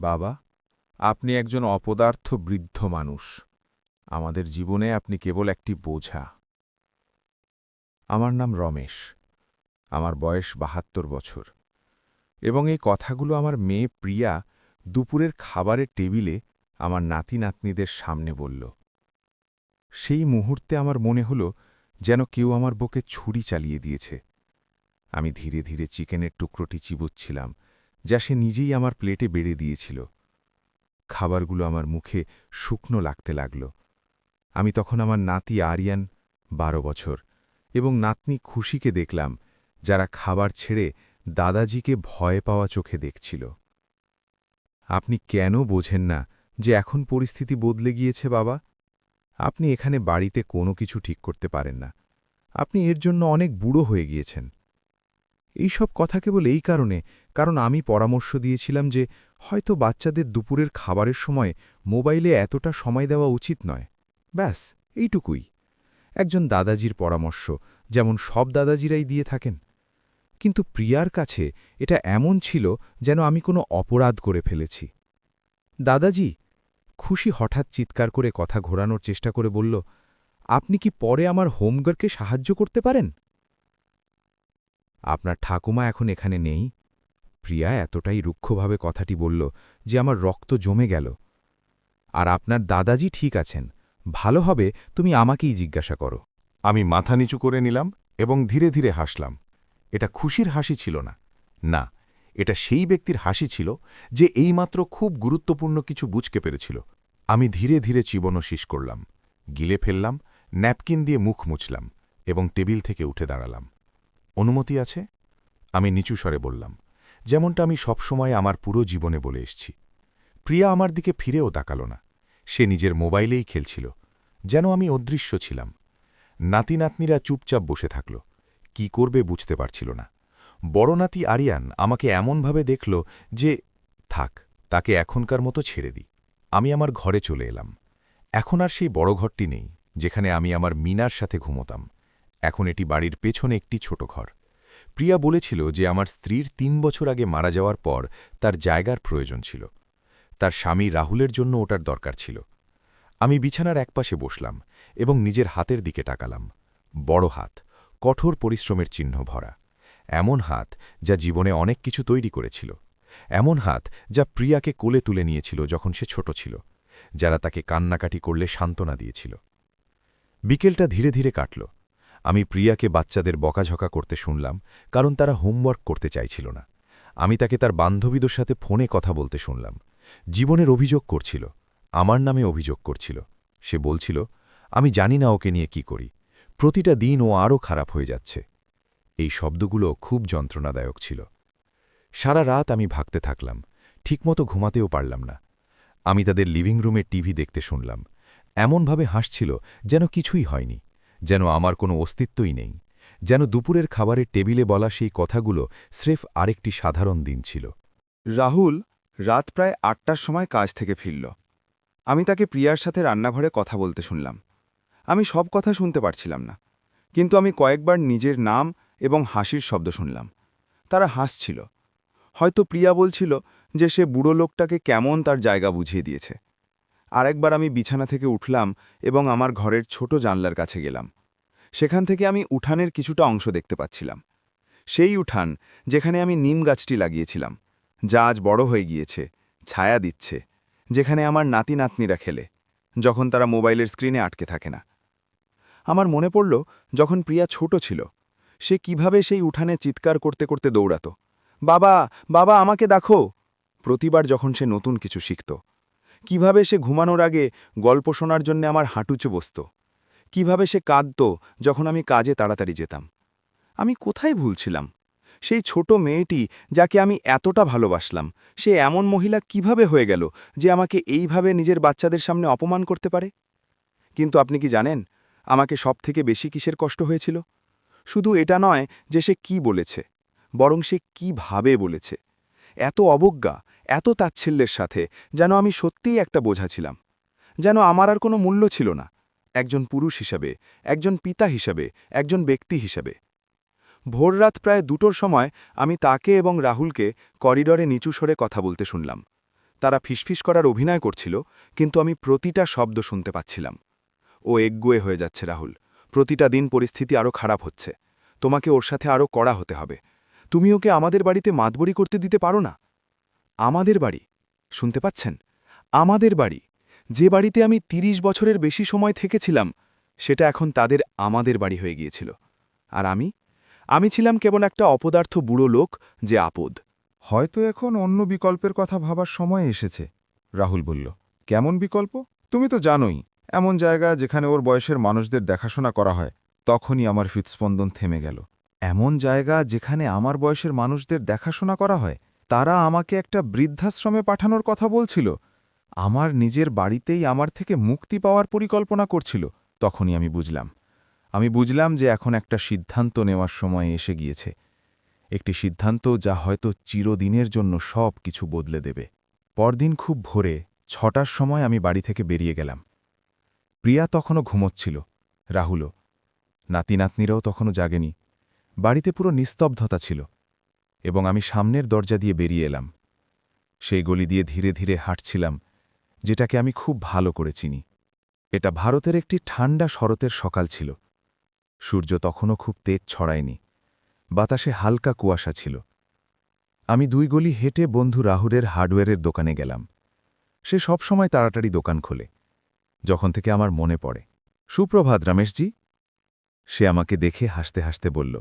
বাবা, আপনি একজন অপদার্থ বৃদ্ধ মানুষ। আমাদের জীবনে আপনি কেবল একটি বোঝা। আমার নাম রমেশ। আমার বয়স ৭২ বছর। এবং এই কথাগুলো আমার মেয়ে প্রিয়া দুপুরের খাবারের টেবিলে আমার নাতি-নাতনিদের সামনে বলল। সেই মুহূর্তে আমার মনে হল যেন কেউ আমার বুকে ছুরি চালিয়ে দিয়েছে। আমি ধীরে ধীরে চিকেনের টুকরোটি চিবোচ্ছিলাম, যা সে নিজেই আমার প্লেটে বেড়ে দিয়েছিল। খাবারগুলো আমার মুখে শুকনো লাগতে লাগল। আমি তখন আমার নাতি আরিয়ান ১২ বছর এবং নাতনি খুশিকে দেখলাম, যারা খাবার ছেড়ে দাদাজিকে ভয় পাওয়া চোখে দেখছিল। আপনি কেন বোঝেন না যে এখন পরিস্থিতি বদলে গিয়েছে বাবা? আপনি এখানে বাড়িতে কোনো কিছু ঠিক করতে পারেন না। আপনি এর জন্য অনেক বুড়ো হয়ে গিয়েছেন। এই সব কথা কেবল এই কারণ আমি পরামর্শ দিয়েছিলাম যে হয়তো বাচ্চাদের দুপুরের খাবারের সময় মোবাইলে এতটা সময় দেওয়া উচিত নয়। ব্যাস, এইটুকুই। একজন দাদাজির পরামর্শ, যেমন সব দাদাজিরাই দিয়ে থাকেন। কিন্তু প্রিয়ার কাছে এটা এমন ছিল যেন আমি কোনো অপরাধ করে ফেলেছি। দাদাজি, খুশি হঠাৎ চিৎকার করে কথা ঘোরানোর চেষ্টা করে বলল, আপনি কি পরে আমার হোমওয়ার্কে সাহায্য করতে পারেন? আপনার ঠাকুমা এখন এখানে নেই। প্রিয়া এতটাই রুক্ষভাবে কথাটি বলল যে আমার রক্ত জমে গেল। আর আপনার দাদাজি ঠিক আছেন। ভালো হবে তুমি আমাকেই জিজ্ঞাসা করো। আমি মাথা নিচু করে নিলাম এবং ধীরে ধীরে হাসলাম। এটা খুশির হাসি ছিল না। না, এটা সেই ব্যক্তির হাসি ছিল যে এইমাত্র খুব গুরুত্বপূর্ণ কিছু বুঝতে পেরেছিল। আমি ধীরে ধীরে চিবনো শেষ করলাম, গিলে ফেললাম, ন্যাপকিন দিয়ে মুখ মুছলাম এবং টেবিল থেকে উঠে দাঁড়ালাম। অনুমতি আছে? আমি নিচু স্বরে বললাম, যেমনটা আমি সবসময় আমার পুরো জীবনে বলে এসছি। প্রিয়া আমার দিকে ফিরেও তাকাল না। সে নিজের মোবাইলেই খেলছিল, যেন আমি অদৃশ্য ছিলাম। নাতি নাতনিরা চুপচাপ বসে থাকল, কি করবে বুঝতে পারছিল না। বড় নাতি আরিয়ান আমাকে এমনভাবে দেখল যে থাক, তাকে এখনকার মতো ছেড়ে দিই। আমি আমার ঘরে চলে এলাম। এখন আর সেই বড় ঘরটি নেই যেখানে আমি আমার মিনার সাথে ঘুমোতাম। এখন এটি বাড়ির পেছনে একটি ছোট ঘর। প্রিয়া বলেছিল যে আমার স্ত্রীর ৩ বছর আগে মারা যাওয়ার পর তার জায়গার প্রয়োজন ছিল। তার স্বামী রাহুলের জন্য ওটার দরকার ছিল। আমি বিছানার একপাশে বসলাম এবং নিজের হাতের দিকে তাকালাম। বড় হাত, কঠোর পরিশ্রমের চিহ্ন ভরা। এমন হাত যা জীবনে অনেক কিছু তৈরি করেছিল। এমন হাত যা প্রিয়াকে কোলে তুলে নিয়েছিল যখন সে ছোট ছিল, যারা তাকে কান্নাকাটি করলে সান্ত্বনা দিয়েছিল। বিকেলটা ধীরে ধীরে কাটল। আমি প্রিয়াকে বাচ্চাদের বকাঝকা করতে শুনলাম, কারণ তারা হোমওয়ার্ক করতে চাইছিল না। আমি তাকে তার বান্ধবীদের সাথে ফোনে কথা বলতে শুনলাম। জীবনের অভিযোগ করছিল, আমার নামে অভিযোগ করছিল। সে বলছিল, আমি জানি না ওকে নিয়ে কি করি। প্রতিটা দিন ও আরও খারাপ হয়ে যাচ্ছে। এই শব্দগুলো খুব যন্ত্রণাদায়ক ছিল। সারা রাত আমি ভাগতে থাকলাম, ঠিকমতো ঘুমাতেও পারলাম না। আমি তাদের লিভিং রুমে টিভি দেখতে শুনলাম। এমনভাবে হাসছিল যেন কিছুই হয়নি, যেন আমার কোনো অস্তিত্বই নেই, যেন দুপুরের খাবারের টেবিলে বলা সেই কথাগুলো স্রেফ আরেকটি সাধারণ দিন ছিল। রাহুল রাত প্রায় ৮টার সময় কাজ থেকে ফিরল। আমি তাকে প্রিয়ার সাথে রান্নাঘরে কথা বলতে শুনলাম। আমি সব কথা শুনতে পারছিলাম না, কিন্তু আমি কয়েকবার নিজের নাম এবং হাসির শব্দ শুনলাম। তারা হাসছিল। হয়তো প্রিয়া বলছিল যে সে বুড়ো লোকটাকে কেমন তার জায়গা বুঝিয়ে দিয়েছে। আরেকবার আমি বিছানা থেকে উঠলাম এবং আমার ঘরের ছোট জানলার কাছে গেলাম। সেখান থেকে আমি উঠানের কিছুটা অংশ দেখতে পাচ্ছিলাম। সেই উঠান যেখানে আমি নিম গাছটি লাগিয়েছিলাম, যা আজ বড় হয়ে গিয়েছে, ছায়া দিচ্ছে, যেখানে আমার নাতি নাতনিরা খেলে, যখন তারা মোবাইলের স্ক্রিনে আটকে থাকে না। আমার মনে পড়ল যখন প্রিয়া ছোট ছিল, সে কিভাবে সেই উঠানে চিৎকার করতে করতে দৌড়াত, বাবা বাবা আমাকে দেখো, প্রতিবার যখন সে নতুন কিছু শিখত। কিভাবে সে ঘুমানোর আগে গল্প শোনার জন্য আমার হাঁটুচে বসত। কিভাবে সে কাঁদত যখন আমি কাজে তাড়াতাড়ি যেতাম। আমি কোথায় ভুলছিলাম? সেই ছোট মেয়েটি যাকে আমি এতটা ভালোবাসলাম, সে এমন মহিলা কিভাবে হয়ে গেল যে আমাকে এইভাবে নিজের বাচ্চাদের সামনে অপমান করতে পারে? কিন্তু আপনি কি জানেন আমাকে সবথেকে বেশি কিসের কষ্ট হয়েছিল? শুধু এটা নয় যে সে কি বলেছে, বরং সে কিভাবে বলেছে। এত অবজ্ঞা, এত তাচ্ছিল্যের সাথে, যেন আমি সত্যিই একটা বোঝা ছিলাম, যেন আমার আর কোনো মূল্য ছিল না, একজন পুরুষ হিসাবে, একজন পিতা হিসাবে, একজন ব্যক্তি হিসাবে। ভোররাত প্রায় ২টোর সময় আমি তাকে এবং রাহুলকে করিডরে নিচু স্বরে কথা বলতে শুনলাম। তারা ফিসফিস করার অভিনয় করছিল, কিন্তু আমি প্রতিটা শব্দ শুনতে পাচ্ছিলাম। ও একগুয়ে হয়ে যাচ্ছে রাহুল, প্রতিটা দিন পরিস্থিতি আরও খারাপ হচ্ছে। তোমাকে ওর সাথে আরও কড়া হতে হবে। তুমি ওকে আমাদের বাড়িতে মাতবরি করতে দিতে পারো না। আমাদের বাড়ি, শুনতে পাচ্ছেন? আমাদের বাড়ি, যে বাড়িতে আমি ৩০ বছরের বেশি সময় থেকেছিলাম, সেটা এখন তাদের আমাদের বাড়ি হয়ে গিয়েছিল। আর আমি ছিলাম কেবল একটা অপদার্থ বুড়ো লোক যে আপদ। হয়তো এখন অন্য বিকল্পের কথা ভাবার সময় এসেছে, রাহুল বলল। কেমন বিকল্প? তুমি তো জানোই, এমন জায়গা যেখানে ওর বয়সের মানুষদের দেখাশোনা করা হয়। তখনই আমার হৃৎস্পন্দন থেমে গেল। এমন জায়গা যেখানে আমার বয়সের মানুষদের দেখাশোনা করা হয়? তারা আমাকে একটা বৃদ্ধাশ্রমে পাঠানোর কথা বলছিল। আমার নিজের বাড়িতেই আমার থেকে মুক্তি পাওয়ার পরিকল্পনা করছিল। তখনই আমি বুঝলাম যে এখন একটা সিদ্ধান্ত নেওয়ার সময় এসে গিয়েছে। একটি সিদ্ধান্ত যা হয়তো চিরদিনের জন্য সব কিছু বদলে দেবে। পরদিন খুব ভোরে ৬টার সময় আমি বাড়ি থেকে বেরিয়ে গেলাম। প্রিয়া তখনও ঘুমোচ্ছিল, রাহুলও। নাতিনাতনিরাও তখনও জাগেনি। বাড়িতে পুরো নিস্তব্ধতা ছিল, এবং আমি সামনের দরজা দিয়ে বেরিয়ে এলাম। সেই গলি দিয়ে ধীরে ধীরে হাঁটছিলাম, যেটাকে আমি খুব ভালো করে চিনি। এটা ভারতের একটি ঠান্ডা শরতের সকাল ছিল। সূর্য তখনও খুব তেজ ছড়ায়নি, বাতাসে হালকা কুয়াশা ছিল। আমি ২ গলি হেঁটে বন্ধু রাহুলের হার্ডওয়্যারের দোকানে গেলাম। সে সবসময় তাড়াতাড়ি দোকান খোলে। যখন থেকে আমার মনে পড়ে। সুপ্রভাত রমেশজি। সে আমাকে দেখে হাসতে হাসতে বলল,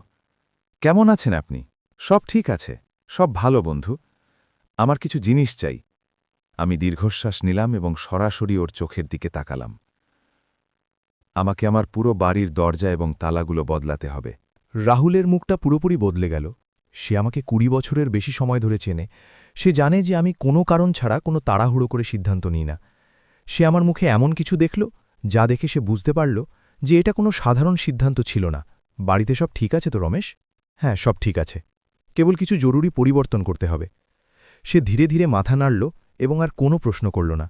কেমন আছেন আপনি? সব ঠিক আছে, সব ভালো বন্ধু। আমার কিছু জিনিস চাই। আমি দীর্ঘশ্বাস নিলাম এবং সরাসরি ওর চোখের দিকে তাকালাম। আমাকে আমার পুরো বাড়ির দরজা এবং তালাগুলো বদলাতে হবে। রাহুলের মুখটা পুরোপুরি বদলে গেল। সে আমাকে ২০ বছরের বেশি সময় ধরে চেনে। সে জানে যে আমি কোনো কারণ ছাড়া কোনো তাড়াহুড়ো করে সিদ্ধান্ত নিই না। সে আমার মুখে এমন কিছু দেখল, যা দেখে সে বুঝতে পারল যে এটা কোনো সাধারণ সিদ্ধান্ত ছিল না। বাড়িতে সব ঠিক আছে তো রমেশ? হ্যাঁ, সব ঠিক আছে। কেবল কিছু জরুরি পরিবর্তন করতে হবে। সে ধীরে ধীরে মাথা নাড়ল এবং আর কোনো প্রশ্ন করল না।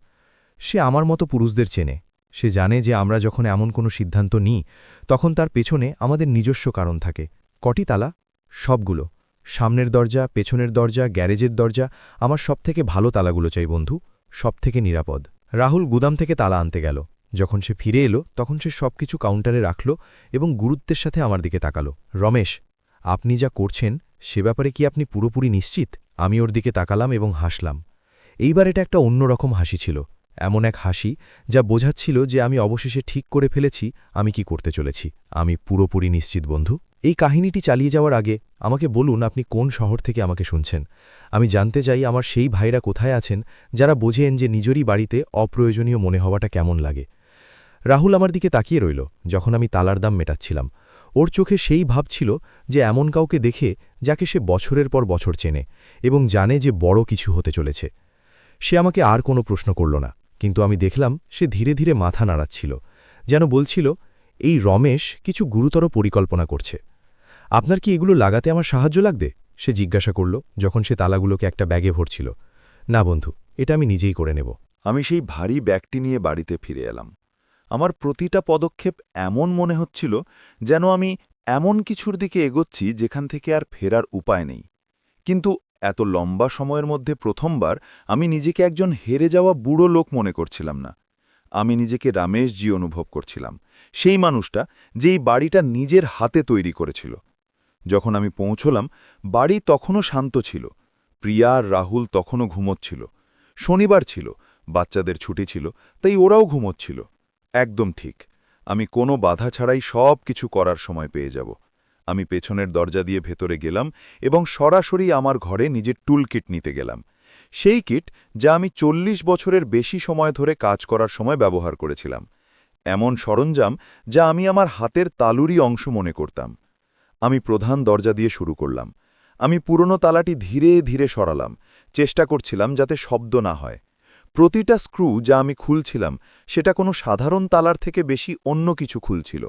সে আমার মতো পুরুষদের চেনে। সে জানে যে আমরা যখন এমন কোনো সিদ্ধান্ত নিই, তখন তার পেছনে আমাদের নিজস্ব কারণ থাকে। কটি তালা? সবগুলো। সামনের দরজা, পেছনের দরজা, গ্যারেজের দরজা। আমার সবথেকে ভালো তালাগুলো চাই বন্ধু, সবথেকে নিরাপদ। রাহুল গুদাম থেকে তালা আনতে গেল। যখন সে ফিরে এলো, তখন সে সবকিছু কাউন্টারে রাখল এবং গুরুত্বের সাথে আমার দিকে তাকালো। রমেশ, আপনি যা করছেন সে ব্যাপারে কি আপনি পুরোপুরি নিশ্চিত? আমি ওর দিকে তাকালাম এবং হাসলাম। এইবার এটা একটা অন্যরকম হাসি ছিল, এমন এক হাসি যা বোঝাচ্ছিল যে আমি অবশেষে ঠিক করে ফেলেছি আমি কি করতে চলেছি। আমি পুরোপুরি নিশ্চিত বন্ধু। এই কাহিনীটি চালিয়ে যাওয়ার আগে আমাকে বলুন আপনি কোন শহর থেকে আমাকে শুনছেন। আমি জানতে চাই আমার সেই ভাইরা কোথায় আছেন যারা বোঝেন যে নিজেরই বাড়িতে অপ্রয়োজনীয় মনে হওয়াটা কেমন লাগে। রাহুল আমার দিকে তাকিয়ে রইল যখন আমি তালার দাম মেটাচ্ছিলাম। ওর চোখে সেই ভাব ছিল যে এমন কাউকে দেখে যাকে সে বছরের পর বছর চেনে এবং জানে যে বড় কিছু হতে চলেছে। সে আমাকে আর কোনো প্রশ্ন করল না, কিন্তু আমি দেখলাম সে ধীরে ধীরে মাথা নাড়াচ্ছিল, যেন বলছিল এই রমেশ কিছু গুরুতর পরিকল্পনা করছে। আপনার কি এগুলো লাগাতে আমার সাহায্য লাগবে? সে জিজ্ঞাসা করল যখন সে তালাগুলোকে একটা ব্যাগে ভরছিল। না বন্ধু, এটা আমি নিজেই করে নেব। আমি সেই ভারী ব্যাগটি নিয়ে বাড়িতে ফিরে এলাম। আমার প্রতিটা পদক্ষেপ এমন মনে হচ্ছিল যেন আমি এমন কিছুর দিকে এগোচ্ছি যেখান থেকে আর ফেরার উপায় নেই। কিন্তু এত লম্বা সময়ের মধ্যে প্রথমবার আমি নিজেকে একজন হেরে যাওয়া বুড়ো লোক মনে করছিলাম না। আমি নিজেকে রমেশজি অনুভব করছিলাম, সেই মানুষটা যেই বাড়িটা নিজের হাতে তৈরি করেছিল। যখন আমি পৌঁছলাম, বাড়ি তখনও শান্ত ছিল। প্রিয়া আর রাহুল তখনও ঘুমোচ্ছিল। শনিবার ছিল, বাচ্চাদের ছুটি ছিল, তাই ওরাও ঘুমোচ্ছিল। একদম ঠিক, আমি কোনো বাধা ছাড়াই সব কিছু করার সময় পেয়ে যাব। আমি পেছনের দরজা দিয়ে ভেতরে গেলাম এবং সরাসরি আমার ঘরে নিজের টুল কিট নিতে গেলাম। সেই কিট যা আমি ৪০ বছরের বেশি সময় ধরে কাজ করার সময় ব্যবহার করেছিলাম। এমন সরঞ্জাম যা আমি আমার হাতের তালুরই অংশ মনে করতাম। আমি প্রধান দরজা দিয়ে শুরু করলাম। আমি পুরনো তালাটি ধীরে ধীরে সরালাম, চেষ্টা করছিলাম যাতে শব্দ না হয়। প্রতিটা স্ক্রু যা আমি খুলছিলাম সেটা কোনো সাধারণ তালার থেকে বেশি অন্য কিছু খুলছিল।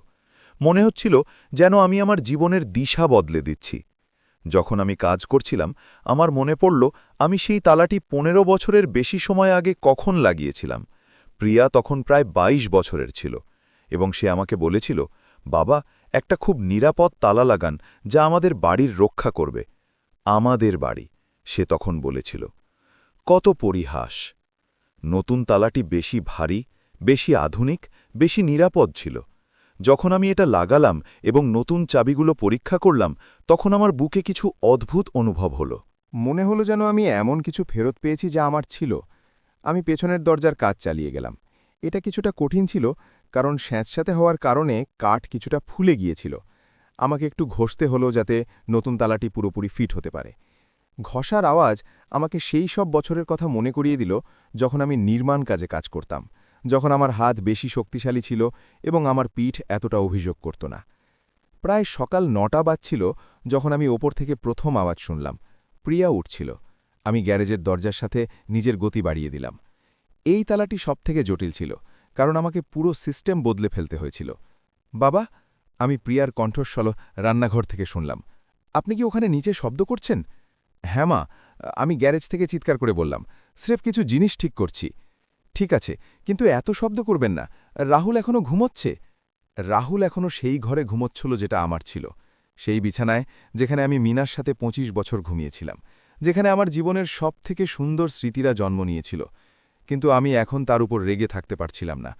মনে হচ্ছিল যেন আমি আমার জীবনের দিশা বদলে দিচ্ছি। যখন আমি কাজ করছিলাম, আমার মনে পড়ল আমি সেই তালাটি ১৫ বছরের বেশি সময় আগে কখন লাগিয়েছিলাম। প্রিয়া তখন প্রায় ২২ বছরের ছিল এবং সে আমাকে বলেছিল, বাবা, একটা খুব নিরাপদ তালা লাগান যা আমাদের বাড়ির রক্ষা করবে। আমাদের বাড়ি, সে তখন বলেছিল। কত পরিহাস! নতুন তালাটি বেশি ভারী, বেশি আধুনিক, বেশি নিরাপদ ছিল। যখন আমি এটা লাগালাম এবং নতুন চাবিগুলো পরীক্ষা করলাম, তখন আমার বুকে কিছু অদ্ভুত অনুভব হলো। মনে হলো যেন আমি এমন কিছু ফেরত পেয়েছি যা আমার ছিল। আমি পেছনের দরজার কাজ চালিয়ে গেলাম। এটা কিছুটা কঠিন ছিল, কারণ স্যাঁতস্যাঁতে হওয়ার কারণে কাঠ কিছুটা ফুলে গিয়েছিল। আমাকে একটু ঘষতে হলো যাতে নতুন তালাটি পুরোপুরি ফিট হতে পারে। ঘষার আওয়াজ আমাকে সেই সব বছরের কথা মনে করিয়ে দিল যখন আমি নির্মাণ কাজে কাজ করতাম, যখন আমার হাত বেশি শক্তিশালী ছিল এবং আমার পিঠ এতটা অভিযোগ করত না। প্রায় সকাল ৯টা বাজছিল যখন আমি ওপর থেকে প্রথম আওয়াজ শুনলাম। প্রিয়া উঠছিল। আমি গ্যারেজের দরজার সাথে নিজের গতি বাড়িয়ে দিলাম। এই তালাটি সবথেকে জটিল ছিল, কারণ আমাকে পুরো সিস্টেম বদলে ফেলতে হয়েছিল। বাবা, আমি প্রিয়ার কণ্ঠস্বর রান্নাঘর থেকে শুনলাম। আপনি কি ওখানে নিচে শব্দ করছেন? হ্যাঁ মা, আমি গ্যারেজ থেকে চিৎকার করে বললাম। স্রেফ কিছু জিনিস ঠিক করছি। ঠিক আছে, কিন্তু এত শব্দ করবেন না। রাহুল এখনও ঘুমোচ্ছে। রাহুল এখনও সেই ঘরে ঘুমোচ্ছিল যেটা আমার ছিল, সেই বিছানায় যেখানে আমি মিনার সাথে ২৫ বছর ঘুমিয়েছিলাম, যেখানে আমার জীবনের সবথেকে সুন্দর স্মৃতিরা জন্ম নিয়েছিল। কিন্তু আমি এখন তার উপর রেগে থাকতে পারছিলাম না।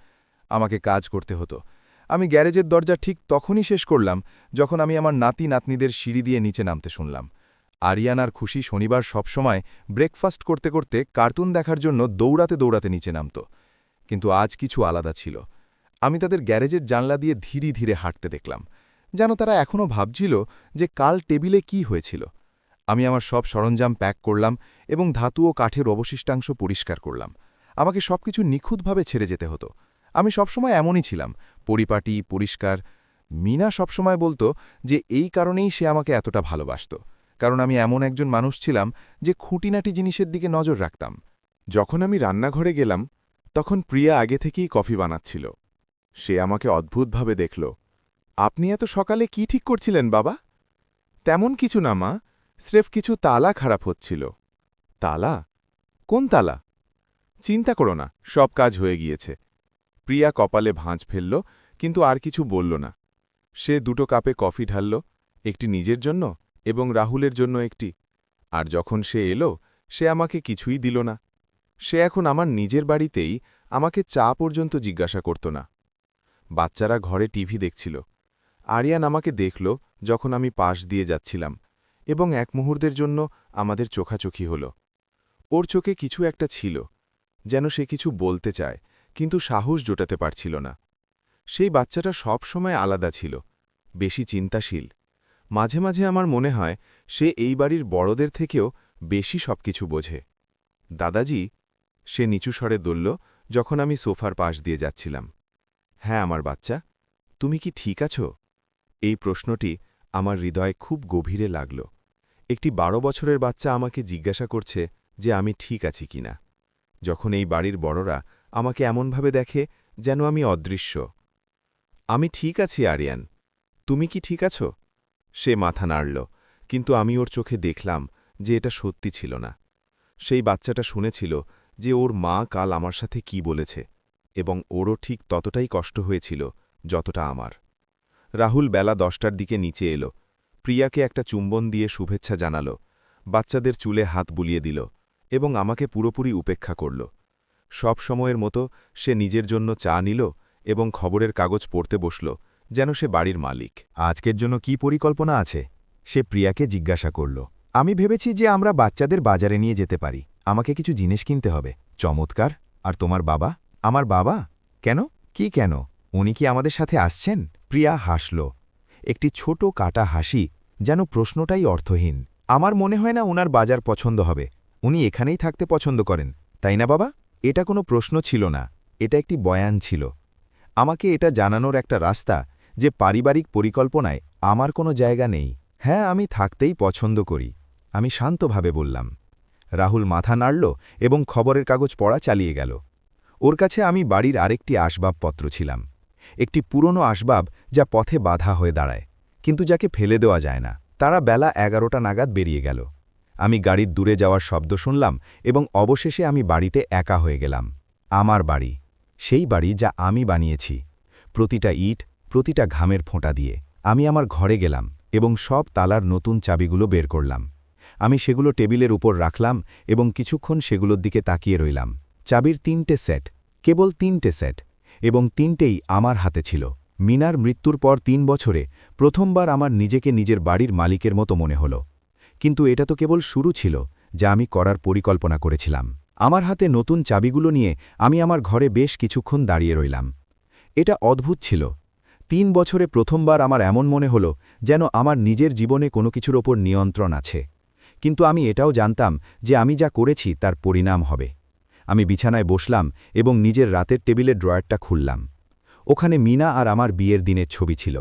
আমাকে কাজ করতে হতো। আমি গ্যারেজের দরজা ঠিক তখনই শেষ করলাম যখন আমি আমার নাতি নাতনিদের সিঁড়ি দিয়ে নিচে নামতে শুনলাম। আরিয়ান আর খুশি শনিবার সবসময় ব্রেকফাস্ট করতে করতে কার্টুন দেখার জন্য দৌড়াতে দৌড়াতে নিচে নামত। কিন্তু আজ কিছু আলাদা ছিল। আমি তাদের গ্যারেজের জানলা দিয়ে ধীরে ধীরে হাঁটতে দেখলাম, যেন তারা এখনও ভাবছিল যে কাল টেবিলে কি হয়েছিল। আমি আমার সব সরঞ্জাম প্যাক করলাম এবং ধাতু ও কাঠের অবশিষ্টাংশ পরিষ্কার করলাম। আমাকে সবকিছু নিখুঁতভাবে ছেড়ে যেতে হতো। আমি সবসময় এমনই ছিলাম, পরিপাটি, পরিষ্কার। মিনা সবসময় বলতো যে এই কারণেই সে আমাকে এতটা ভালোবাসত, কারণ আমি এমন একজন মানুষ ছিলাম যে খুঁটিনাটি জিনিসের দিকে নজর রাখতাম। যখন আমি রান্নাঘরে গেলাম, তখন প্রিয়া আগে থেকেই কফি বানাচ্ছিল। সে আমাকে অদ্ভুতভাবে দেখল। আপনি এত সকালে কি ঠিক করছিলেন বাবা? তেমন কিছু না মা, স্রেফ কিছু তালা খারাপ হচ্ছিল। তালা? কোন তালা? চিন্তা করো না, সব কাজ হয়ে গিয়েছে। প্রিয়া কপালে ভাঁজ ফেলল, কিন্তু আর কিছু বলল না। সে 2টো কাপে কফি ঢালল, একটি নিজের জন্য এবং রাহুলের জন্য একটি। আর যখন সে এলো, সে আমাকে কিছুই দিল না। সে এখন আমার নিজের বাড়িতেই আমাকে চা পর্যন্ত জিজ্ঞাসা করত না। বাচ্চারা ঘরে টিভি দেখছিল। আরিয়ান আমাকে দেখল যখন আমি পাশ দিয়ে যাচ্ছিলাম, এবং এক মুহূর্তের জন্য আমাদের চোখাচোখি হল। ওর চোখে কিছু একটা ছিল, যেন সে কিছু বলতে চায়, কিন্তু সাহস জোটাতে পারছিল না। সেই বাচ্চাটা সব সময় আলাদা ছিল, বেশি চিন্তাশীল। মাঝে মাঝে আমার মনে হয় সে এই বাড়ির বড়দের থেকেও বেশি সবকিছু বোঝে। দাদাজি, সে নিচু স্বরে বলল যখন আমি সোফার পাশ দিয়ে যাচ্ছিলাম। হ্যাঁ আমার বাচ্চা, তুমি কি ঠিক আছো? এই প্রশ্নটি আমার হৃদয়ে খুব গভীরে লাগল। একটি 12 বছরের বাচ্চা আমাকে জিজ্ঞাসা করছে যে আমি ঠিক আছি কিনা। যখন এই বাড়ির বড়রা আমাকে এমনভাবে দেখে যেন আমি অদৃশ্য। আমি ঠিক আছি আরিয়ান, তুমি কি ঠিক আছো? সে মাথা নাড়ল, কিন্তু আমি ওর চোখে দেখলাম যে এটা সত্যি ছিল না। সেই বাচ্চাটা শুনেছিল যে ওর মা কাল আমার সাথে কি বলেছে, এবং ওরও ঠিক ততটাই কষ্ট হয়েছিল যতটা আমার। রাহুল বেলা 10টার দিকে নিচে এলো। প্রিয়াকে একটা চুম্বন দিয়ে শুভেচ্ছা জানাল, বাচ্চাদের চুলে হাত বুলিয়ে দিল এবং আমাকে পুরোপুরি উপেক্ষা করল। সব সময়ের মতো সে নিজের জন্য চা নিল এবং খবরের কাগজ পড়তে বসল, যেন সে বাড়ির মালিক। আজকের জন্য কি পরিকল্পনা আছে? সে প্রিয়াকে জিজ্ঞাসা করল। আমি ভেবেছি যে আমরা বাচ্চাদের বাজারে নিয়ে যেতে পারি। আমাকে কিছু জিনিস কিনতে হবে। চমৎকার। আর তোমার বাবা? আমার বাবা? কেন? কি কেন? উনি কি আমাদের সাথে আসছেন? প্রিয়া হাসল, একটি ছোট কাটা হাসি, যেন প্রশ্নটাই অর্থহীন। আমার মনে হয় না ওনার বাজার পছন্দ হবে। উনি এখানেই থাকতে পছন্দ করেন, তাই না বাবা? এটা কোনো প্রশ্ন ছিল না, এটা একটি বয়ান ছিল। আমাকে এটা জানানোর একটা রাস্তা যে পারিবারিক পরিকল্পনায় আমার কোনো জায়গা নেই। হ্যাঁ, আমি থাকতেই পছন্দ করি, আমি শান্তভাবে বললাম। রাহুল মাথা নাড়ল এবং খবরের কাগজ পড়া চালিয়ে গেল। ওর কাছে আমি বাড়ির আরেকটি আসবাবপত্র ছিলাম, একটি পুরনো আসবাব যা পথে বাধা হয়ে দাঁড়ায়, কিন্তু যাকে ফেলে দেওয়া যায় না। তারা বেলা 11টা নাগাদ বেরিয়ে গেল। আমি গাড়ির দূরে যাওয়ার শব্দ শুনলাম এবং অবশেষে আমি বাড়িতে একা হয়ে গেলাম। আমার বাড়ি, সেই বাড়ি যা আমি বানিয়েছি, প্রতিটা ইট, প্রতিটা ঘামের ফোঁটা দিয়ে। আমি আমার ঘরে গেলাম এবং সব তালার নতুন চাবিগুলো বের করলাম। আমি সেগুলো টেবিলের উপর রাখলাম এবং কিছুক্ষণ সেগুলোর দিকে তাকিয়ে রইলাম। চাবির 3টে সেট, কেবল 3টে সেট, এবং 3টেই আমার হাতে ছিল। মিনার মৃত্যুর পর 3 বছরে প্রথমবার আমার নিজেকে নিজের বাড়ির মালিকের মতো মনে হল। কিন্তু এটা তো কেবল শুরু ছিল, যা আমি করার পরিকল্পনা করেছিলাম। আমার হাতে নতুন চাবিগুলো নিয়ে আমি আমার ঘরে বেশ কিছুক্ষণ দাঁড়িয়ে রইলাম। এটা অদ্ভুত ছিল। 3 বছরে প্রথমবার আমার এমন মনে হলো যেন আমার নিজের জীবনে কোনো কিছুর ওপর নিয়ন্ত্রণ আছে। কিন্তু আমি এটাও জানতাম যে আমি যা করেছি তার পরিণাম হবে। আমি বিছানায় বসলাম এবং নিজের রাতের টেবিলের ড্রয়ারটা খুললাম। ওখানে মিনা আর আমার বিয়ের দিনের ছবি ছিল।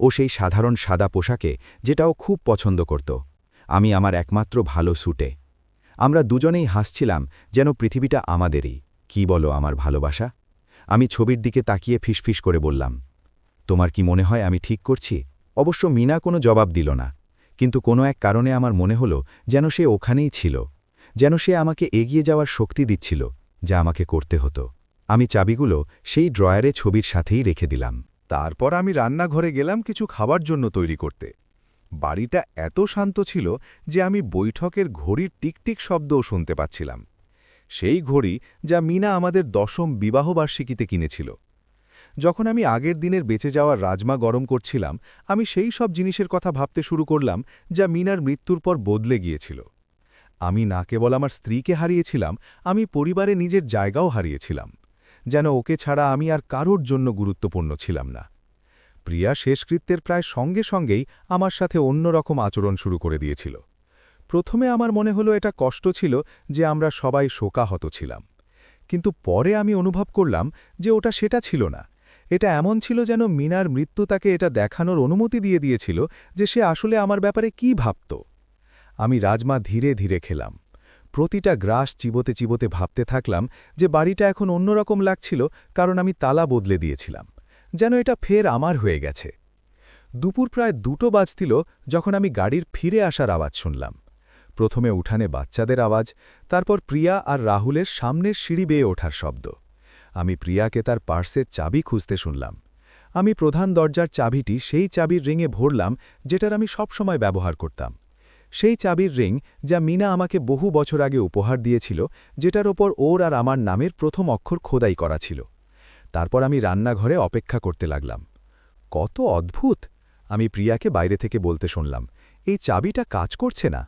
ও সেই সাধারণ সাদা পোশাকে, যেটা ও খুব পছন্দ করত। আমি আমার একমাত্র ভালো স্যুটে। আমরা দুজনেই হাসছিলাম, যেন পৃথিবীটা আমাদেরই। কি বলো আমার ভালোবাসা? আমি ছবির দিকে তাকিয়ে ফিসফিস করে বললাম, তোমার কি মনে হয় আমি ঠিক করছি? অবশ্য মিনা কোনো জবাব দিল না, কিন্তু কোনো এক কারণে আমার মনে হলো যেন সে ওখানেই ছিল, যেন সে আমাকে এগিয়ে যাওয়ার শক্তি দিচ্ছিল, যা আমাকে করতে হতো। আমি চাবিগুলো সেই ড্রয়ারে ছবির সাথেই রেখে দিলাম। তারপর আমি রান্নাঘরে গেলাম কিছু খাবার জন্য তৈরি করতে। বাড়িটা এত শান্ত ছিল যে আমি বৈঠকের ঘড়ির টিকটিক শব্দও শুনতে পাচ্ছিলাম। সেই ঘড়ি যা মিনা আমাদের 10ম বিবাহবার্ষিকীতে কিনেছিল। যখন আমি আগের দিনের বেঁচে যাওয়ার রাজমা গরম করছিলাম, আমি সেই সব জিনিসের কথা ভাবতে শুরু করলাম যা মিনার মৃত্যুর পর বদলে গিয়েছিল। আমি না কেবল আমার স্ত্রীকে হারিয়েছিলাম, আমি পরিবারে নিজের জায়গাও হারিয়েছিলাম, যেন ওকে ছাড়া আমি আর কারোর জন্য গুরুত্বপূর্ণ ছিলাম না। প্রিয়া শেষকৃত্যের প্রায় সঙ্গে সঙ্গেই আমার সাথে অন্যরকম আচরণ শুরু করে দিয়েছিল। প্রথমে আমার মনে হলো এটা কষ্ট ছিল যে আমরা সবাই শোকাহত ছিলাম, কিন্তু পরে আমি অনুভব করলাম যে ওটা সেটা ছিল না। এটা এমন ছিল যেন মিনার মৃত্যু তাকে এটা দেখানোর অনুমতি দিয়ে দিয়েছিল যে সে আসলে আমার ব্যাপারে কি ভাবত। আমি রাজমা ধীরে ধীরে খেলাম। প্রতিটা গ্রাস চিবোতে চিবোতে ভাবতে থাকলাম যে বাড়িটা এখন অন্যরকম লাগছিল, কারণ আমি তালা বদলে দিয়েছিলাম, যেন এটা ফের আমার হয়ে গেছে। দুপুর প্রায় 2টো বাজছিল যখন আমি গাড়ির ফিরে আসার আওয়াজ শুনলাম। প্রথমে উঠানে বাচ্চাদের আওয়াজ, তারপর প্রিয়া আর রাহুলের সামনের সিঁড়ি বেয়ে ওঠার শব্দ। আমি প্রিয়াকে তার পার্সের চাবি খুঁজতে শুনলাম। আমি প্রধান দরজার চাবিটি সেই চাবির রিংয়ে ভরলাম যেটার আমি সবসময় ব্যবহার করতাম। সেই চাবির রিং যা মিনা আমাকে বহু বছর আগে উপহার দিয়েছিল, যেটার ওপর ওর আর আমার নামের প্রথম অক্ষর খোদাই করা ছিল। তারপর আমি রান্নাঘরে অপেক্ষা করতে লাগলাম। কত অদ্ভুত! আমি প্রিয়াকে বাইরে থেকে বলতে শুনলাম, এই চাবিটা কাজ করছে না।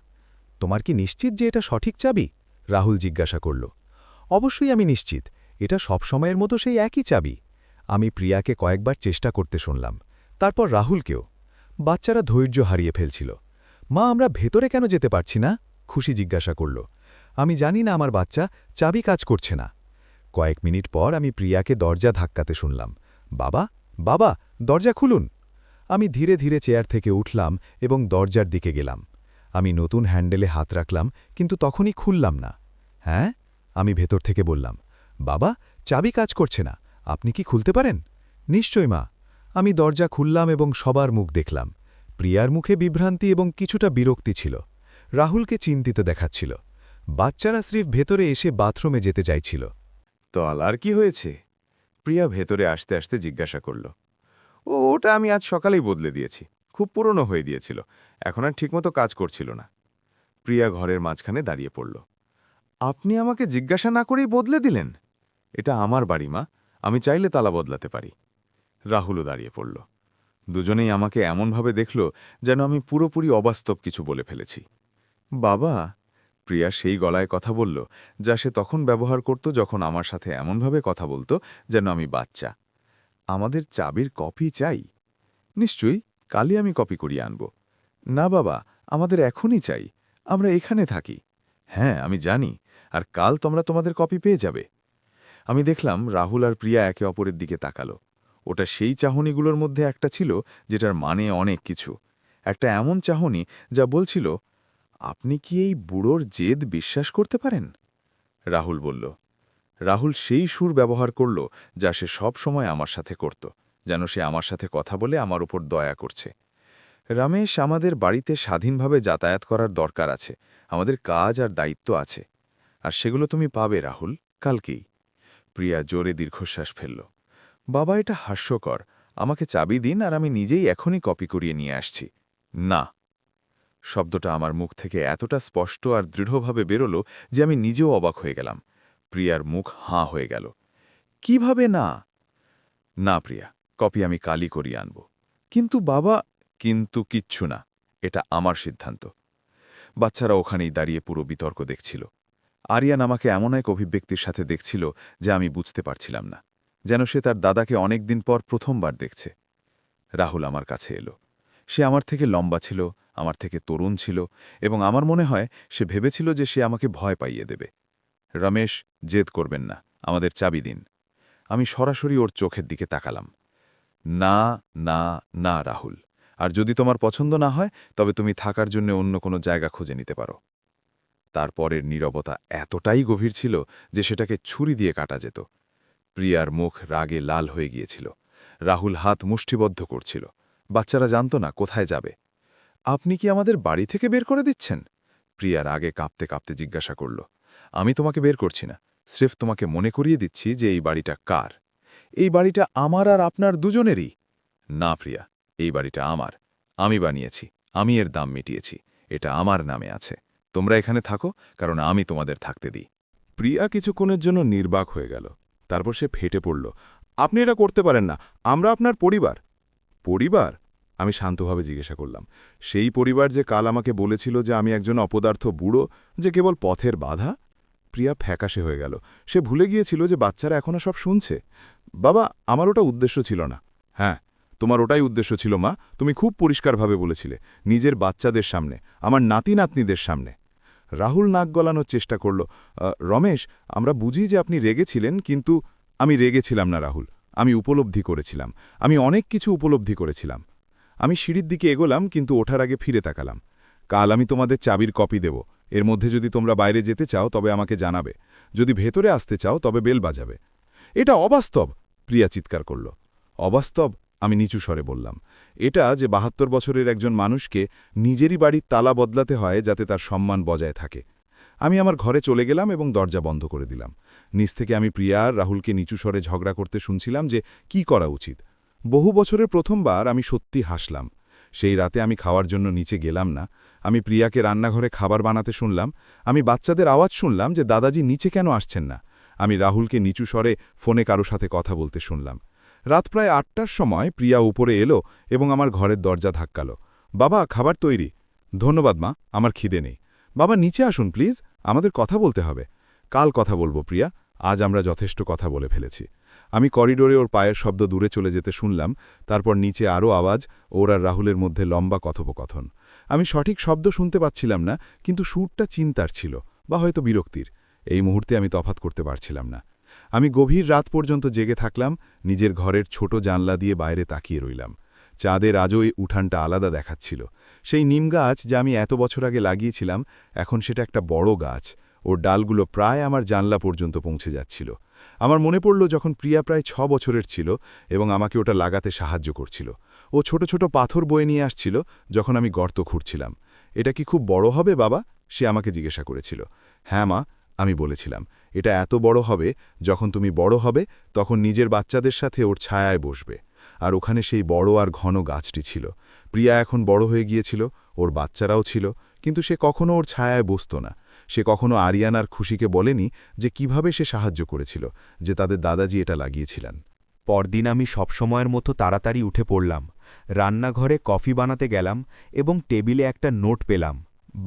তোমার কি নিশ্চিত যে এটা সঠিক চাবি? রাহুল জিজ্ঞাসা করল। অবশ্যই আমি নিশ্চিত, এটা সবসময়ের মতো সেই একই চাবি। আমি প্রিয়াকে কয়েকবার চেষ্টা করতে শুনলাম, তারপর রাহুলকেও। বাচ্চারা ধৈর্য হারিয়ে ফেলছিল। মা, আমরা ভেতরে কেন যেতে পারছি না? খুশি জিজ্ঞাসা করল। আমি জানি না আমার বাচ্চা, চাবি কাজ করছে না। কয়েক মিনিট পর আমি প্রিয়াকে দরজা ধাক্কাতে শুনলাম। বাবা, বাবা, দরজা খুলুন। আমি ধীরে ধীরে চেয়ার থেকে উঠলাম এবং দরজার দিকে গেলাম। আমি নতুন হ্যান্ডেলে হাত রাখলাম, কিন্তু তখনই খুললাম না। হ্যাঁ, আমি ভেতর থেকে বললাম, বাবা, চাবি কাজ করছে না, আপনি কি খুলতে পারেন? নিশ্চয় মা। আমি দরজা খুললাম এবং সবার মুখ দেখলাম। প্রিয়ার মুখে বিভ্রান্তি এবং কিছুটা বিরক্তি ছিল। রাহুলকে চিন্তিত দেখাচ্ছিল। বাচ্চারা স্রেফ ভেতরে এসে বাথরুমে যেতে চাইছিল। তল আর কি হয়েছে? প্রিয়া ভেতরে আসতে আসতে জিজ্ঞাসা করল। ওটা আমি আজ সকালেই বদলে দিয়েছি, খুব পুরনো হয়ে দিয়েছিল, এখন আর ঠিকমতো কাজ করছিল না। প্রিয়া ঘরের মাঝখানে দাঁড়িয়ে পড়ল। আপনি আমাকে জিজ্ঞাসা না করেই বদলে দিলেন? এটা আমার বাড়ি মা, আমি চাইলে তালা বদলাতে পারি। রাহুলও দাঁড়িয়ে পড়ল। দুজনেই আমাকে এমনভাবে দেখল যেন আমি পুরোপুরি অবাস্তব কিছু বলে ফেলেছি। বাবা, প্রিয়া সেই গলায় কথা বলল যা সে তখন ব্যবহার করত যখন আমার সাথে এমনভাবে কথা বলতো যেন আমি বাচ্চা। আমাদের চাবির কপি চাই? নিশ্চয়ই, কালই আমি কপি করিয়ে আনব। না বাবা, আমাদের এখনই চাই, আমরা এখানে থাকি। হ্যাঁ, আমি জানি, আর কাল তোমরা তোমাদের কপি পেয়ে যাবে। আমি দেখলাম রাহুল আর প্রিয়া একে অপরের দিকে তাকালো। ওটা সেই চাহনিগুলোর মধ্যে একটা ছিল যেটার মানে অনেক কিছু। একটা এমন চাহনি যা বলছিল, আপনি কি এই বুড়োর জেদ বিশ্বাস করতে পারেন? রাহুল বলল। রাহুল সেই সুর ব্যবহার করল যা সে সব সময় আমার সাথে করত, যেন সে আমার সাথে কথা বলে আমার উপর দয়া করছে। রমেশ, আমাদের বাড়িতে স্বাধীনভাবে যাতায়াত করার দরকার আছে, আমাদের কাজ আর দায়িত্ব আছে, আর সেগুলো তুমি পাবে রাহুল, কালকেই। প্রিয়া জোরে দীর্ঘশ্বাস ফেলল। বাবা, এটা হাস্যকর, আমাকে চাবি দিন আর আমি নিজেই এখনই কপি করিয়ে নিয়ে আসছি। না। শব্দটা আমার মুখ থেকে এতটা স্পষ্ট আর দৃঢ়ভাবে বেরোল যে আমি নিজেও অবাক হয়ে গেলাম। প্রিয়ার মুখ হাঁ হয়ে গেল। কিভাবে না? না প্রিয়া, কপি আমি কালই করিয়ে আনব। কিন্তু বাবা, কিন্তু কিচ্ছু না, এটা আমার সিদ্ধান্ত। বাচ্চারা ওখানেই দাঁড়িয়ে পুরো বিতর্ক দেখছিল। আরিয়ান আমাকে এমন এক অভিব্যক্তির সাথে দেখছিল যে আমি বুঝতে পারছিলাম না, যেন সে তার দাদাকে অনেকদিন পর প্রথমবার দেখছে। রাহুল আমার কাছে এলো। সে আমার থেকে লম্বা ছিল, আমার থেকে তরুণ ছিল, এবং আমার মনে হয় সে ভেবেছিল যে সে আমাকে ভয় পাইয়ে দেবে। রমেশ, জেদ করবেন না, আমাদের চাবি দিন। আমি সরাসরি ওর চোখের দিকে তাকালাম। না, না, না রাহুল, আর যদি তোমার পছন্দ না হয় তবে তুমি থাকার জন্য অন্য কোনো জায়গা খুঁজে নিতে পারো। তারপরের নীরবতা এতটাই গভীর ছিল যে সেটাকে ছুরি দিয়ে কাটা যেত। প্রিয়ার মুখ রাগে লাল হয়ে গিয়েছিল। রাহুল হাত মুষ্টিবদ্ধ করছিল। বাচ্চারা জানত না কোথায় যাবে। আপনি কি আমাদের বাড়ি থেকে বের করে দিচ্ছেন? প্রিয়ার আগে কাঁপতে কাঁপতে জিজ্ঞাসা করল। আমি তোমাকে বের করছি না, স্রেফ তোমাকে মনে করিয়ে দিচ্ছি যে এই বাড়িটা কার। এই বাড়িটা আমার আর আপনার দুজনেরই। না প্রিয়া, এই বাড়িটা আমার, আমি বানিয়েছি, আমি এর দাম মিটিয়েছি, এটা আমার নামে আছে। তোমরা এখানে থাকো, কারণ আমি তোমাদের থাকতে দিই। প্রিয়া কিছুক্ষণের জন্য নির্বাক হয়ে গেল। তারপর সে ফেটে পড়ল। আপনি এটা করতে পারেন না, আমরা আপনার পরিবার। পরিবার? আমি শান্তভাবে জিজ্ঞাসা করলাম। সেই পরিবার যে কাল আমাকে বলেছিল যে আমি একজন অপদার্থ বুড়ো, যে কেবল পথের বাধা? প্রিয়া ফ্যাকাশে হয়ে গেল। সে ভুলে গিয়েছিল যে বাচ্চারা এখনো সব শুনছে। বাবা, আমার ওটা উদ্দেশ্য ছিল না। হ্যাঁ, তোমার ওটাই উদ্দেশ্য ছিল মা, তুমি খুব পরিষ্কারভাবে বলেছিলে, নিজের বাচ্চাদের সামনে, আমার নাতি নাতনিদের সামনে। রাহুল নাক গলানোর চেষ্টা করল। রমেশ, আমরা বুঝি যে আপনি রেগেছিলেন, কিন্তু আমি রেগেছিলাম না রাহুল, আমি উপলব্ধি করেছিলাম, আমি অনেক কিছু উপলব্ধি করেছিলাম। আমি সিঁড়ির দিকে এগোলাম, কিন্তু ওঠার আগে ফিরে তাকালাম। কাল আমি তোমাদের চাবির কপি দেব। এর মধ্যে যদি তোমরা বাইরে যেতে চাও তবে আমাকে জানাবে, যদি ভেতরে আসতে চাও তবে বেল বাজাবে। এটা অবাস্তব, প্রিয়া চিৎকার করল। অবাস্তব? আমি নিচু স্বরে বললাম। এটা যে ৭২ বছরের একজন মানুষকে নিজেরই বাড়ির তালা বদলাতে হয় যাতে তার সম্মান বজায় থাকে। আমি আমার ঘরে চলে গেলাম এবং দরজা বন্ধ করে দিলাম। নিচ থেকে আমি প্রিয়া আর রাহুলকে নিচু স্বরে ঝগড়া করতে শুনছিলাম যে কি করা উচিত। বহু বছরের প্রথমবার আমি সত্যি হাসলাম। সেই রাতে আমি খাওয়ার জন্য নিচে গেলাম না। আমি প্রিয়াকে রান্নাঘরে খাবার বানাতে শুনলাম। আমি বাচ্চাদের আওয়াজ শুনলাম যে দাদাজি নিচে কেন আসছেন না। আমি রাহুলকে নিচু স্বরে ফোনে কারো সাথে কথা বলতে শুনলাম। রাত প্রায় ৮টার সময় প্রিয়া উপরে এলো এবং আমার ঘরের দরজা ধাক্কালো। বাবা, খাবার তৈরি। ধন্যবাদ মা, আমার খিদে নেই। বাবা, নিচে আসুন প্লিজ, আমাদের কথা বলতে হবে। কাল কথা বলবো প্রিয়া, আজ আমরা যথেষ্ট কথা বলে ফেলেছি। আমি করিডোরে ওর পায়ের শব্দ দূরে চলে যেতে শুনলাম। তারপর নিচে আরও আওয়াজ, ওর আর রাহুলের মধ্যে লম্বা কথোপকথন। আমি সঠিক শব্দ শুনতে পাচ্ছিলাম না, কিন্তু সুরটা চিন্তার ছিল, বা হয়তো বিরক্তির। এই মুহূর্তে আমি তফাৎ করতে পারছিলাম না। আমি গভীর রাত পর্যন্ত জেগে থাকলাম, নিজের ঘরের ছোট জানলা দিয়ে বাইরে তাকিয়ে রইলাম। চাঁদের আজও এই উঠানটা আলাদা দেখাচ্ছিল। সেই নিম গাছ যা আমি এত বছর আগে লাগিয়েছিলাম, এখন সেটা একটা বড় গাছ। ওর ডালগুলো প্রায় আমার জানলা পর্যন্ত পৌঁছে যাচ্ছিল। আমার মনে পড়ল যখন প্রিয়া প্রায় ৬ বছরের ছিল এবং আমাকে ওটা লাগাতে সাহায্য করছিল। ও ছোট ছোট পাথর বয়ে নিয়ে আসছিল যখন আমি গর্ত খুঁড়ছিলাম। এটা কি খুব বড় হবে বাবা? সে আমাকে জিজ্ঞাসা করেছিল। হ্যাঁ মা, আমি বলেছিলাম, এটা এত বড় হবে, যখন তুমি বড় হবে তখন নিজের বাচ্চাদের সাথে ওর ছায়ায় বসবে। আর ওখানে সেই বড় আর ঘন গাছটি ছিল। প্রিয়া এখন বড় হয়ে গিয়েছিল, ওর বাচ্চারাও ছিল, কিন্তু সে কখনো ওর ছায়ায় বসত না। সে কখনো আরিয়ানার খুশিকে বলেনি যে কিভাবে সে সাহায্য করেছিল, যে তাদের দাদাজি এটা লাগিয়েছিলেন। পরদিন আমি সবসময়ের মতো তাড়াতাড়ি উঠে পড়লাম। রান্নাঘরে কফি বানাতে গেলাম এবং টেবিলে একটা নোট পেলাম।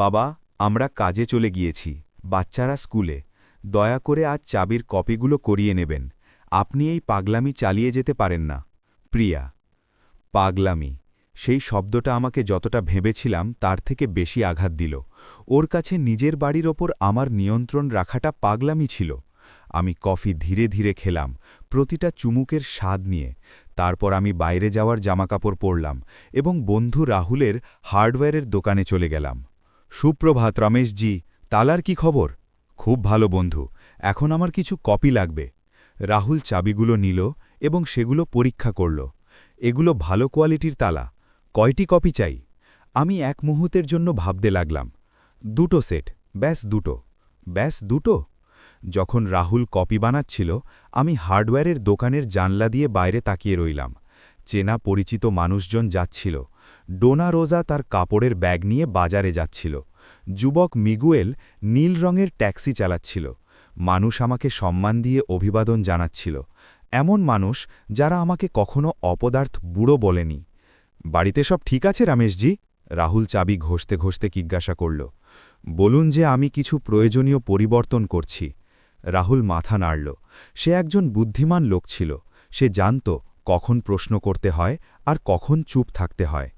বাবা, আমরা কাজে চলে গিয়েছি, বাচ্চারা স্কুলে। দয়া করে আজ চাবির কপিগুলো করিয়ে নেবেন। আপনি এই পাগলামি চালিয়ে যেতে পারেন না। প্রিয়া। পাগলামি, সেই শব্দটা আমাকে যতটা ভেবেছিলাম তার থেকে বেশি আঘাত দিল। ওর কাছে নিজের বাড়ির ওপর আমার নিয়ন্ত্রণ রাখাটা পাগলামি ছিল। আমি কফি ধীরে ধীরে খেলাম, প্রতিটা চুমুকের স্বাদ নিয়ে। তারপর আমি বাইরে যাওয়ার জামাকাপড় পরলাম এবং বন্ধু রাহুলের হার্ডওয়্যারের দোকানে চলে গেলাম। সুপ্রভাত রমেশজি, তালার কি খবর? খুব ভালো বন্ধু, এখন আমার কিছু কপি লাগবে। রাহুল চাবিগুলো নিল এবং সেগুলো পরীক্ষা করল। এগুলো ভালো কোয়ালিটির তালা। কয়টি কপি চাই? আমি এক মুহূর্তের জন্য ভাবতে লাগলাম। 2টো সেট, ব্যাস 2টো। ব্যাস 2টো? যখন রাহুল কপি বানাচ্ছিল, আমি হার্ডওয়্যারের দোকানের জানলা দিয়ে বাইরে তাকিয়ে রইলাম। চেনা পরিচিত মানুষজন যাচ্ছিল। ডোনা রোজা তার কাপড়ের ব্যাগ নিয়ে বাজারে যাচ্ছিল। যুবক মিগুয়েল নীল রঙের ট্যাক্সি চালাচ্ছিল। মানুষ আমাকে সম্মান দিয়ে অভিবাদন জানাচ্ছিল, এমন মানুষ যারা আমাকে কখনো অপদার্থ বুড়ো বলেনি। বাড়িতে সব ঠিক আছে রমেশজি? রাহুল চাবি ঘষতে ঘষতে জিজ্ঞাসা করল। বলুন যে আমি কিছু প্রয়োজনীয় পরিবর্তন করছি। রাহুল মাথা নাড়ল। সে একজন বুদ্ধিমান লোক ছিল। সে জানত কখন প্রশ্ন করতে হয় আর কখন চুপ থাকতে হয়।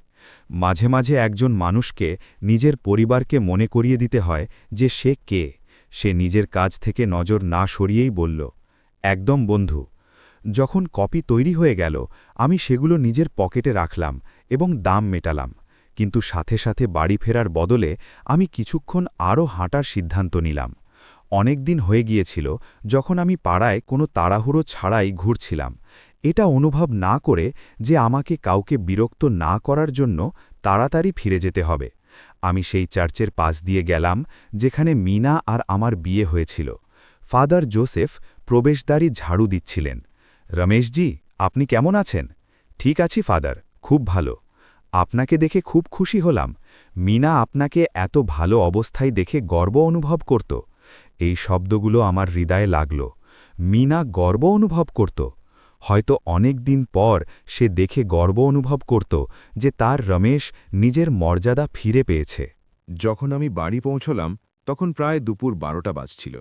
মাঝে মাঝে একজন মানুষকে নিজের পরিবারকে মনে করিয়ে দিতে হয় যে সে কে। সে নিজের কাজ থেকে নজর না সরিয়েই বলল, একদম বন্ধু। যখন কপি তৈরি হয়ে গেল, আমি সেগুলো নিজের পকেটে রাখলাম এবং দাম মেটালাম। কিন্তু সাথে সাথে বাড়ি ফেরার বদলে আমি কিছুক্ষণ আরও হাঁটার সিদ্ধান্ত নিলাম। অনেক দিন হয়ে গিয়েছিল যখন আমি পাড়ায় কোনো তাড়াহুড়ো ছাড়াই ঘুরছিলাম, এটা অনুভব না করে যে আমাকে কাউকে বিরক্ত না করার জন্য তাড়াতাড়ি ফিরে যেতে হবে। আমি সেই চার্চের পাশ দিয়ে গেলাম যেখানে মিনা আর আমার বিয়ে হয়েছিল। ফাদার জোসেফ প্রবেশদ্বারই ঝাড়ু দিচ্ছিলেন। রমেশজি, আপনি কেমন আছেন? ঠিক আছি ফাদার, খুব ভালো। আপনাকে দেখে খুব খুশি হলাম। মিনা আপনাকে এত ভালো অবস্থায় দেখে গর্ব অনুভব করত। এই শব্দগুলো আমার হৃদয়ে লাগল। মিনা গর্ব অনুভব করত। হয়তো অনেক দিন পর সে দেখে গর্ব অনুভব করত যে তার রমেশ নিজের মর্যাদা ফিরে পেয়েছে। যখন আমি বাড়ি পৌঁছলাম তখন প্রায় দুপুর 12টা বাজছিল।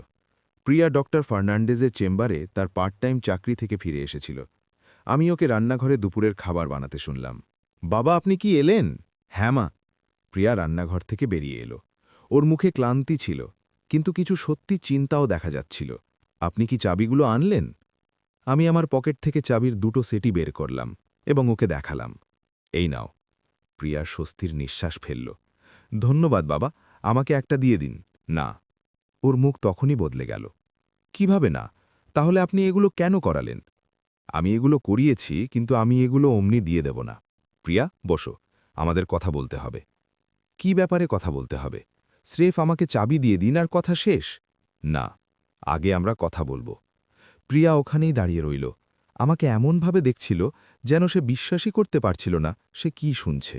প্রিয়া ডক্টর ফার্নান্ডেজের চেম্বারে তার পার্ট টাইম চাকরি থেকে ফিরে এসেছিল। আমি ওকে রান্নাঘরে দুপুরের খাবার বানাতে শুনলাম। বাবা, আপনি কি এলেন? হ্যাঁ মা। প্রিয়া রান্নাঘর থেকে বেরিয়ে এলো। ওর মুখে ক্লান্তি ছিল, কিন্তু কিছু সত্যি চিন্তাও দেখা যাচ্ছিল। আপনি কি চাবিগুলো আনলেন? আমি আমার পকেট থেকে চাবির 2টো সেটই বের করলাম এবং ওকে দেখালাম। এই নাও। প্রিয়া স্বস্তির নিঃশ্বাস ফেলল। ধন্যবাদ বাবা, আমাকে একটা দিয়ে দিন। না। ওর মুখ তখনই বদলে গেল। কিভাবে না? তাহলে আপনি এগুলো কেন করালেন? আমি এগুলো করিয়েছি, কিন্তু আমি এগুলো অমনি দিয়ে দেব না। প্রিয়া, বসো, আমাদের কথা বলতে হবে। কি ব্যাপারে কথা বলতে হবে? স্রেফ আমাকে চাবি দিয়ে দিন আর কথা শেষ। না, আগে আমরা কথা বলবো। প্রিয়া ওখানেই দাঁড়িয়ে রইল। আমাকে এমনভাবে দেখছিল যেন সে বিশ্বাসই করতে পারছিল না সে কি শুনছে।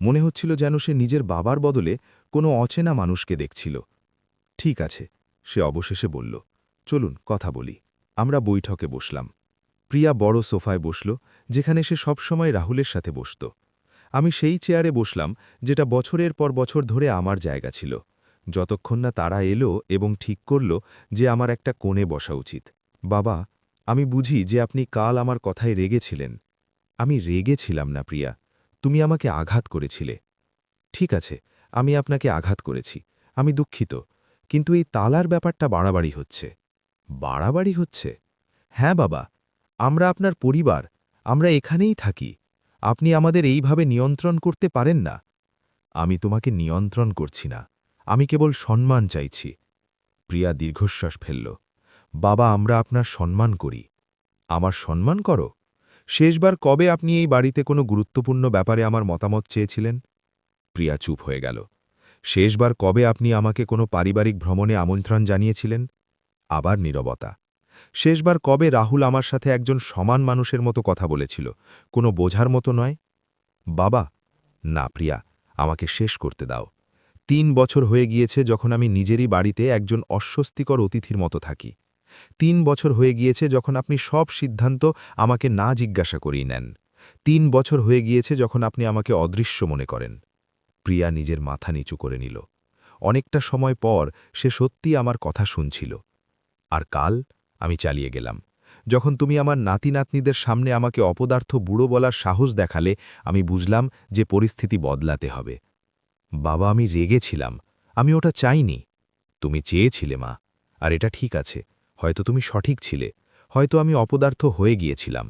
মনে হচ্ছিল যেন সে নিজের বাবার বদলে কোনো অচেনা মানুষকে দেখছিল। ঠিক আছে, সে অবশেষে বলল, চলুন কথা বলি। আমরা বৈঠকে বসলাম। প্রিয়া বড় সোফায় বসল, যেখানে সে সবসময় রাহুলের সাথে বসত। আমি সেই চেয়ারে বসলাম যেটা বছরের পর বছর ধরে আমার জায়গা ছিল, যতক্ষণ না তারা এলো এবং ঠিক করল যে আমার একটা কোণে বসা উচিত। বাবা, আমি বুঝি যে আপনি কাল আমার কথায় রেগেছিলেন। আমি রেগেছিলাম না প্রিয়া, তুমি আমাকে আঘাত করেছিলে। ঠিক আছে, আমি আপনাকে আঘাত করেছি, আমি দুঃখিত, কিন্তু এই তালার ব্যাপারটা বাড়াবাড়ি হচ্ছে। বাড়াবাড়ি হচ্ছে? হ্যাঁ বাবা, আমরা আপনার পরিবার, আমরা এখানেই থাকি। আপনি আমাদের এইভাবে নিয়ন্ত্রণ করতে পারেন না। আমি তোমাকে নিয়ন্ত্রণ করছি না, আমি কেবল সম্মান চাইছি। প্রিয়া দীর্ঘশ্বাস ফেলল। বাবা, আমরা আপনার সম্মান করি। আমার সম্মান করো? শেষবার কবে আপনি এই বাড়িতে কোনো গুরুত্বপূর্ণ ব্যাপারে আমার মতামত চেয়েছিলেন? প্রিয়া চুপ হয়ে গেল। শেষবার কবে আপনি আমাকে কোনো পারিবারিক ভ্রমণে আমন্ত্রণ জানিয়েছিলেন? আবার নীরবতা। শেষবার কবে রাহুল আমার সাথে একজন সমান মানুষের মতো কথা বলেছিল, কোনো বোঝার মতো নয়? বাবা, না প্রিয়া, আমাকে শেষ করতে দাও। 3 বছর হয়ে গিয়েছে যখন আমি নিজেরই বাড়িতে একজন অস্বস্তিকর অতিথির মতো থাকি। 3 বছর হয়ে গিয়েছে যখন আপনি সব সিদ্ধান্ত আমাকে না জিজ্ঞাসা করেই নেন। 3 বছর হয়ে গিয়েছে যখন আপনি আমাকে অদৃশ্য মনে করেন। প্রিয়া নিজের মাথা নিচু করে নিল। অনেকটা সময় পর সে সত্যি আমার কথা শুনছিল। আর কাল আমি চালিয়ে গেলাম। যখন তুমি আমার নাতি-নাতনিদের সামনে আমাকে অপদার্থ বুড়ো বলার সাহস দেখালে, আমি বুঝলাম যে পরিস্থিতি বদলাতে হবে। বাবা, আমি রেগেছিলাম, আমি ওটা চাইনি। তুমি চেয়েছিলে মা, আর এটা ঠিক আছে। হয়তো তুমি সঠিক ছিলে, হয়তো আমি অপদার্থ হয়ে গিয়েছিলাম,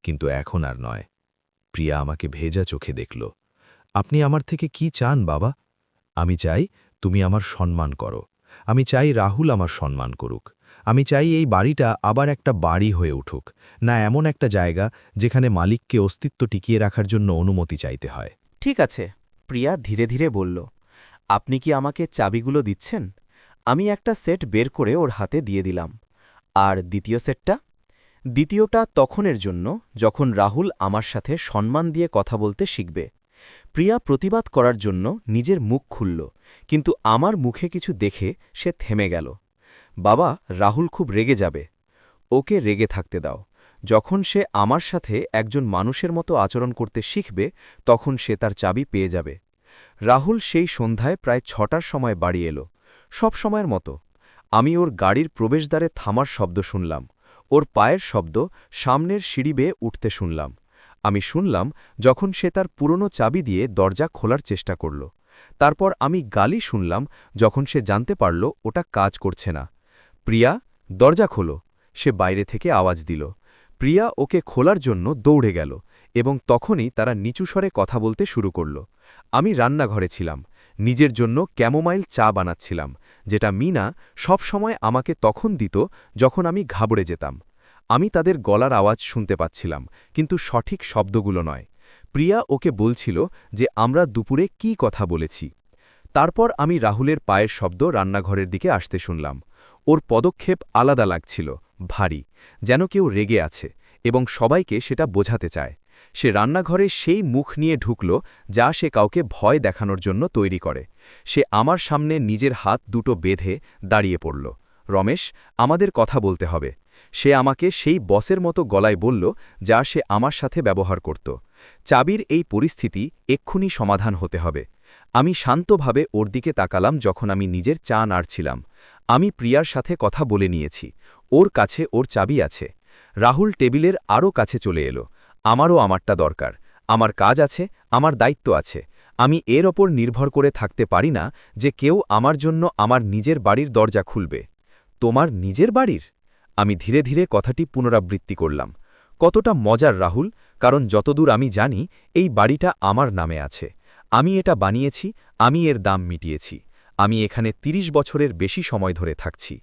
কিন্তু এখন আর নয়। প্রিয়া আমাকে ভেজা চোখে দেখল। আপনি আমার থেকে কি চান বাবা? আমি চাই তুমি আমার সম্মান করো। আমি চাই রাহুল আমার সম্মান করুক। আমি চাই এই বাড়িটা আবার একটা বাড়ি হয়ে উঠুক, না এমন একটা জায়গা যেখানে মালিককে অস্তিত্ব টিকিয়ে রাখার জন্য অনুমতি চাইতে হয়। ঠিক আছে, প্রিয়া ধীরে ধীরে বলল। আপনি কি আমাকে চাবিগুলো দিচ্ছেন? আমি একটা সেট বের করে ওর হাতে দিয়ে দিলাম। আর দ্বিতীয় সেটটা? দ্বিতীয়টা তখনের জন্য যখন রাহুল আমার সাথে সম্মান দিয়ে কথা বলতে শিখবে। প্রিয়া প্রতিবাদ করার জন্য নিজের মুখ খুলল, কিন্তু আমার মুখে কিছু দেখে সে থেমে গেল। বাবা, রাহুল খুব রেগে যাবে। ওকে রেগে থাকতে দাও। যখন সে আমার সাথে একজন মানুষের মতো আচরণ করতে শিখবে তখন সে তার চাবি পেয়ে যাবে। রাহুল সেই সন্ধ্যায় প্রায় ৬টার সময় বাড়ি এলো, সব সময়ের মতো। আমি ওর গাড়ির প্রবেশদ্বারে থামার শব্দ শুনলাম, ওর পায়ের শব্দ সামনের সিঁড়ি বেয়ে উঠতে শুনলাম। আমি শুনলাম যখন সে তার পুরনো চাবি দিয়ে দরজা খোলার চেষ্টা করল। তারপর আমি গালি শুনলাম যখন সে জানতে পারল ওটা কাজ করছে না। প্রিয়া, দরজা খোলো, সে বাইরে থেকে আওয়াজ দিল। প্রিয়া ওকে খোলার জন্য দৌড়ে গেল এবং তখনই তারা নিচু স্বরে কথা বলতে শুরু করল। আমি রান্নাঘরে ছিলাম, নিজের জন্য ক্যামোমাইল চা বানাচ্ছিলাম, যেটা মিনা সব সময় আমাকে তখন দিত যখন আমি ঘাবড়ে যেতাম। আমি তাদের গলার আওয়াজ শুনতে পাচ্ছিলাম, কিন্তু সঠিক শব্দগুলো নয়। প্রিয়া ওকে বলছিল যে আমরা দুপুরে কি কথা বলেছি। তারপর আমি রাহুলের পায়ের শব্দ রান্নাঘরের দিকে আসতে শুনলাম। ওর পদক্ষেপ আলাদা লাগছিল, ভারী, যেন কেউ রেগে আছে এবং সবাইকে সেটা বোঝাতে চায়। সে রান্নাঘরে সেই মুখ নিয়ে ঢুকল যা সে কাউকে ভয় দেখানোর জন্য তৈরি করে। সে আমার সামনে নিজের হাত দুটো বেঁধে দাঁড়িয়ে পড়ল। রমেশ, আমাদের কথা বলতে হবে। সে আমাকে সেই বসের মতো গলায় বলল যা সে আমার সাথে ব্যবহার করত। চাবির এই পরিস্থিতি এক্ষুনি সমাধান হতে হবে। আমি শান্তভাবে ওর দিকে তাকালাম যখন আমি নিজের চা নাড়ছিলাম। আমি প্রিয়ার সাথে কথা বলে নিয়েছি, ওর কাছে ওর চাবি আছে। রাহুল টেবিলের আরও কাছে চলে এলো। আমারও আমারটা দরকার, আমার কাজ আছে, আমার দায়িত্ব আছে। আমি এর ওপর নির্ভর করে থাকতে পারি না যে কেউ আমার জন্য আমার নিজের বাড়ির দরজা খুলবে। তোমার নিজের বাড়ির? আমি ধীরে ধীরে কথাটি পুনরাবৃত্তি করলাম। কতটা মজার রাহুল, কারণ যতদূর আমি জানি এই বাড়িটা আমার নামে আছে। আমি এটা বানিয়েছি, আমি এর দাম মিটিয়েছি। আমি এখানে ৩০ বছরের বেশি সময় ধরে থাকছি।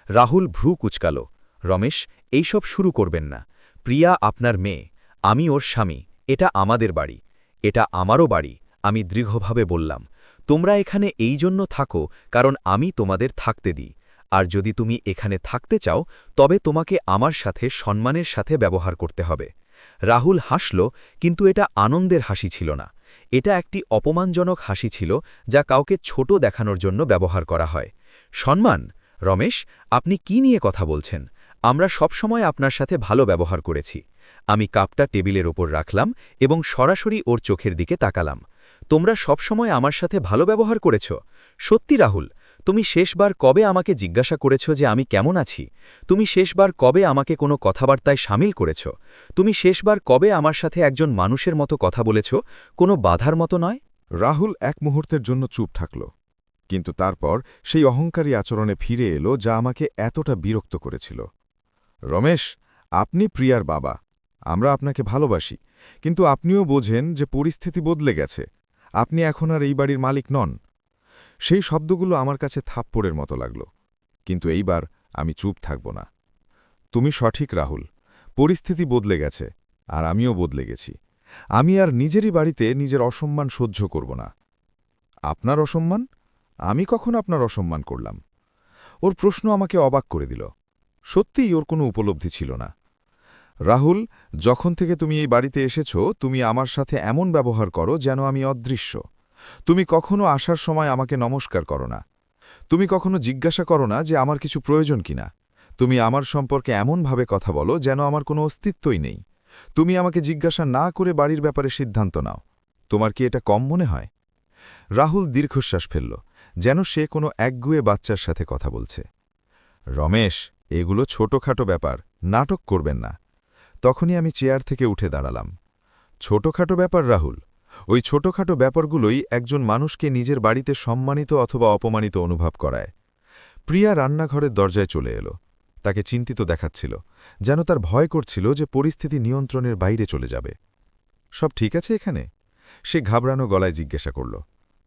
রাহুল ভ্রু কুচকাল। রমেশ, এইসব শুরু করবেন না। প্রিয়া আপনার মেয়ে, আমি ওর স্বামী, এটা আমাদের বাড়ি, এটা আমারও বাড়ি। আমি দৃঢ়ভাবে বললাম, তোমরা এখানে এই জন্য থাকো কারণ আমি তোমাদের থাকতে দিই। আর যদি তুমি এখানে থাকতে চাও তবে তোমাকে আমার সাথে সম্মানের সাথে ব্যবহার করতে হবে। রাহুল হাসল, কিন্তু এটা আনন্দের হাসি ছিল না। এটা একটি অপমানজনক হাসি ছিল যা কাউকে ছোট দেখানোর জন্য ব্যবহার করা হয়। সম্মান? রমেশ, আপনি কি নিয়ে কথা বলছেন? আমরা সবসময় আপনার সাথে ভালো ব্যবহার করেছি। আমি কাপটা টেবিলের ওপর রাখলাম এবং সরাসরি ওর চোখের দিকে তাকালাম। তোমরা সবসময় আমার সাথে ভালো ব্যবহার করেছ? সত্যি রাহুল, তুমি শেষবার কবে আমাকে জিজ্ঞাসা করেছ যে আমি কেমন আছি? তুমি শেষবার কবে আমাকে কোনো কথাবার্তায় সামিল করেছ? তুমি শেষবার কবে আমার সাথে একজন মানুষের মতো কথা বলেছ, কোনো বাধার মতো নয়? রাহুল এক মুহূর্তের জন্য চুপ থাকল, কিন্তু তারপর সেই অহংকারী আচরণে ফিরে এলো যা আমাকে এতটা বিরক্ত করেছিল। রমেশ, আপনি প্রিয়ার বাবা, আমরা আপনাকে ভালোবাসি, কিন্তু আপনিও বোঝেন যে পরিস্থিতি বদলে গেছে। আপনি এখন আর এই বাড়ির মালিক নন। সেই শব্দগুলো আমার কাছে থাপ্পড়ের মতো লাগল, কিন্তু এইবার আমি চুপ থাকব না। তুমি সঠিক রাহুল, পরিস্থিতি বদলে গেছে, আর আমিও বদলে গেছি। আমি আর নিজেরই বাড়িতে নিজের অসম্মান সহ্য করব না। আপনার অসম্মান? আমি কখন আপনার অসম্মান করলাম? ওর প্রশ্ন আমাকে অবাক করে দিল। সত্যিই ওর কোনো উপলব্ধি ছিল না। রাহুল, যখন থেকে তুমি এই বাড়িতে এসেছ তুমি আমার সাথে এমন ব্যবহার করো যেন আমি অদৃশ্য। তুমি কখনো আসার সময় আমাকে নমস্কার করো না। তুমি কখনো জিজ্ঞাসা করো না যে আমার কিছু প্রয়োজন কিনা। তুমি আমার সম্পর্কে এমনভাবে কথা বলো যেন আমার কোনো অস্তিত্বই নেই। তুমি আমাকে জিজ্ঞাসা না করে বাড়ির ব্যাপারে সিদ্ধান্ত নাও। তোমার কি এটা কম মনে হয়? রাহুল দীর্ঘশ্বাস ফেলল, যেন সে কোনো একগুয়ে বাচ্চার সাথে কথা বলছে। রমেশ, এগুলো ছোটখাটো ব্যাপার, নাটক করবেন না। তখনই আমি চেয়ার থেকে উঠে দাঁড়ালাম। ছোটখাটো ব্যাপার রাহুল? ওই ছোটখাটো ব্যাপারগুলোই একজন মানুষকে নিজের বাড়িতে সম্মানিত অথবা অপমানিত অনুভব করায়। প্রিয়া রান্নাঘরের দরজায় চলে এলো। তাকে চিন্তিত দেখাচ্ছিল, যেন তার ভয় করছিল যে পরিস্থিতি নিয়ন্ত্রণের বাইরে চলে যাবে। সব ঠিক আছে এখানে? সে ঘাবড়ানো গলায় জিজ্ঞাসা করল।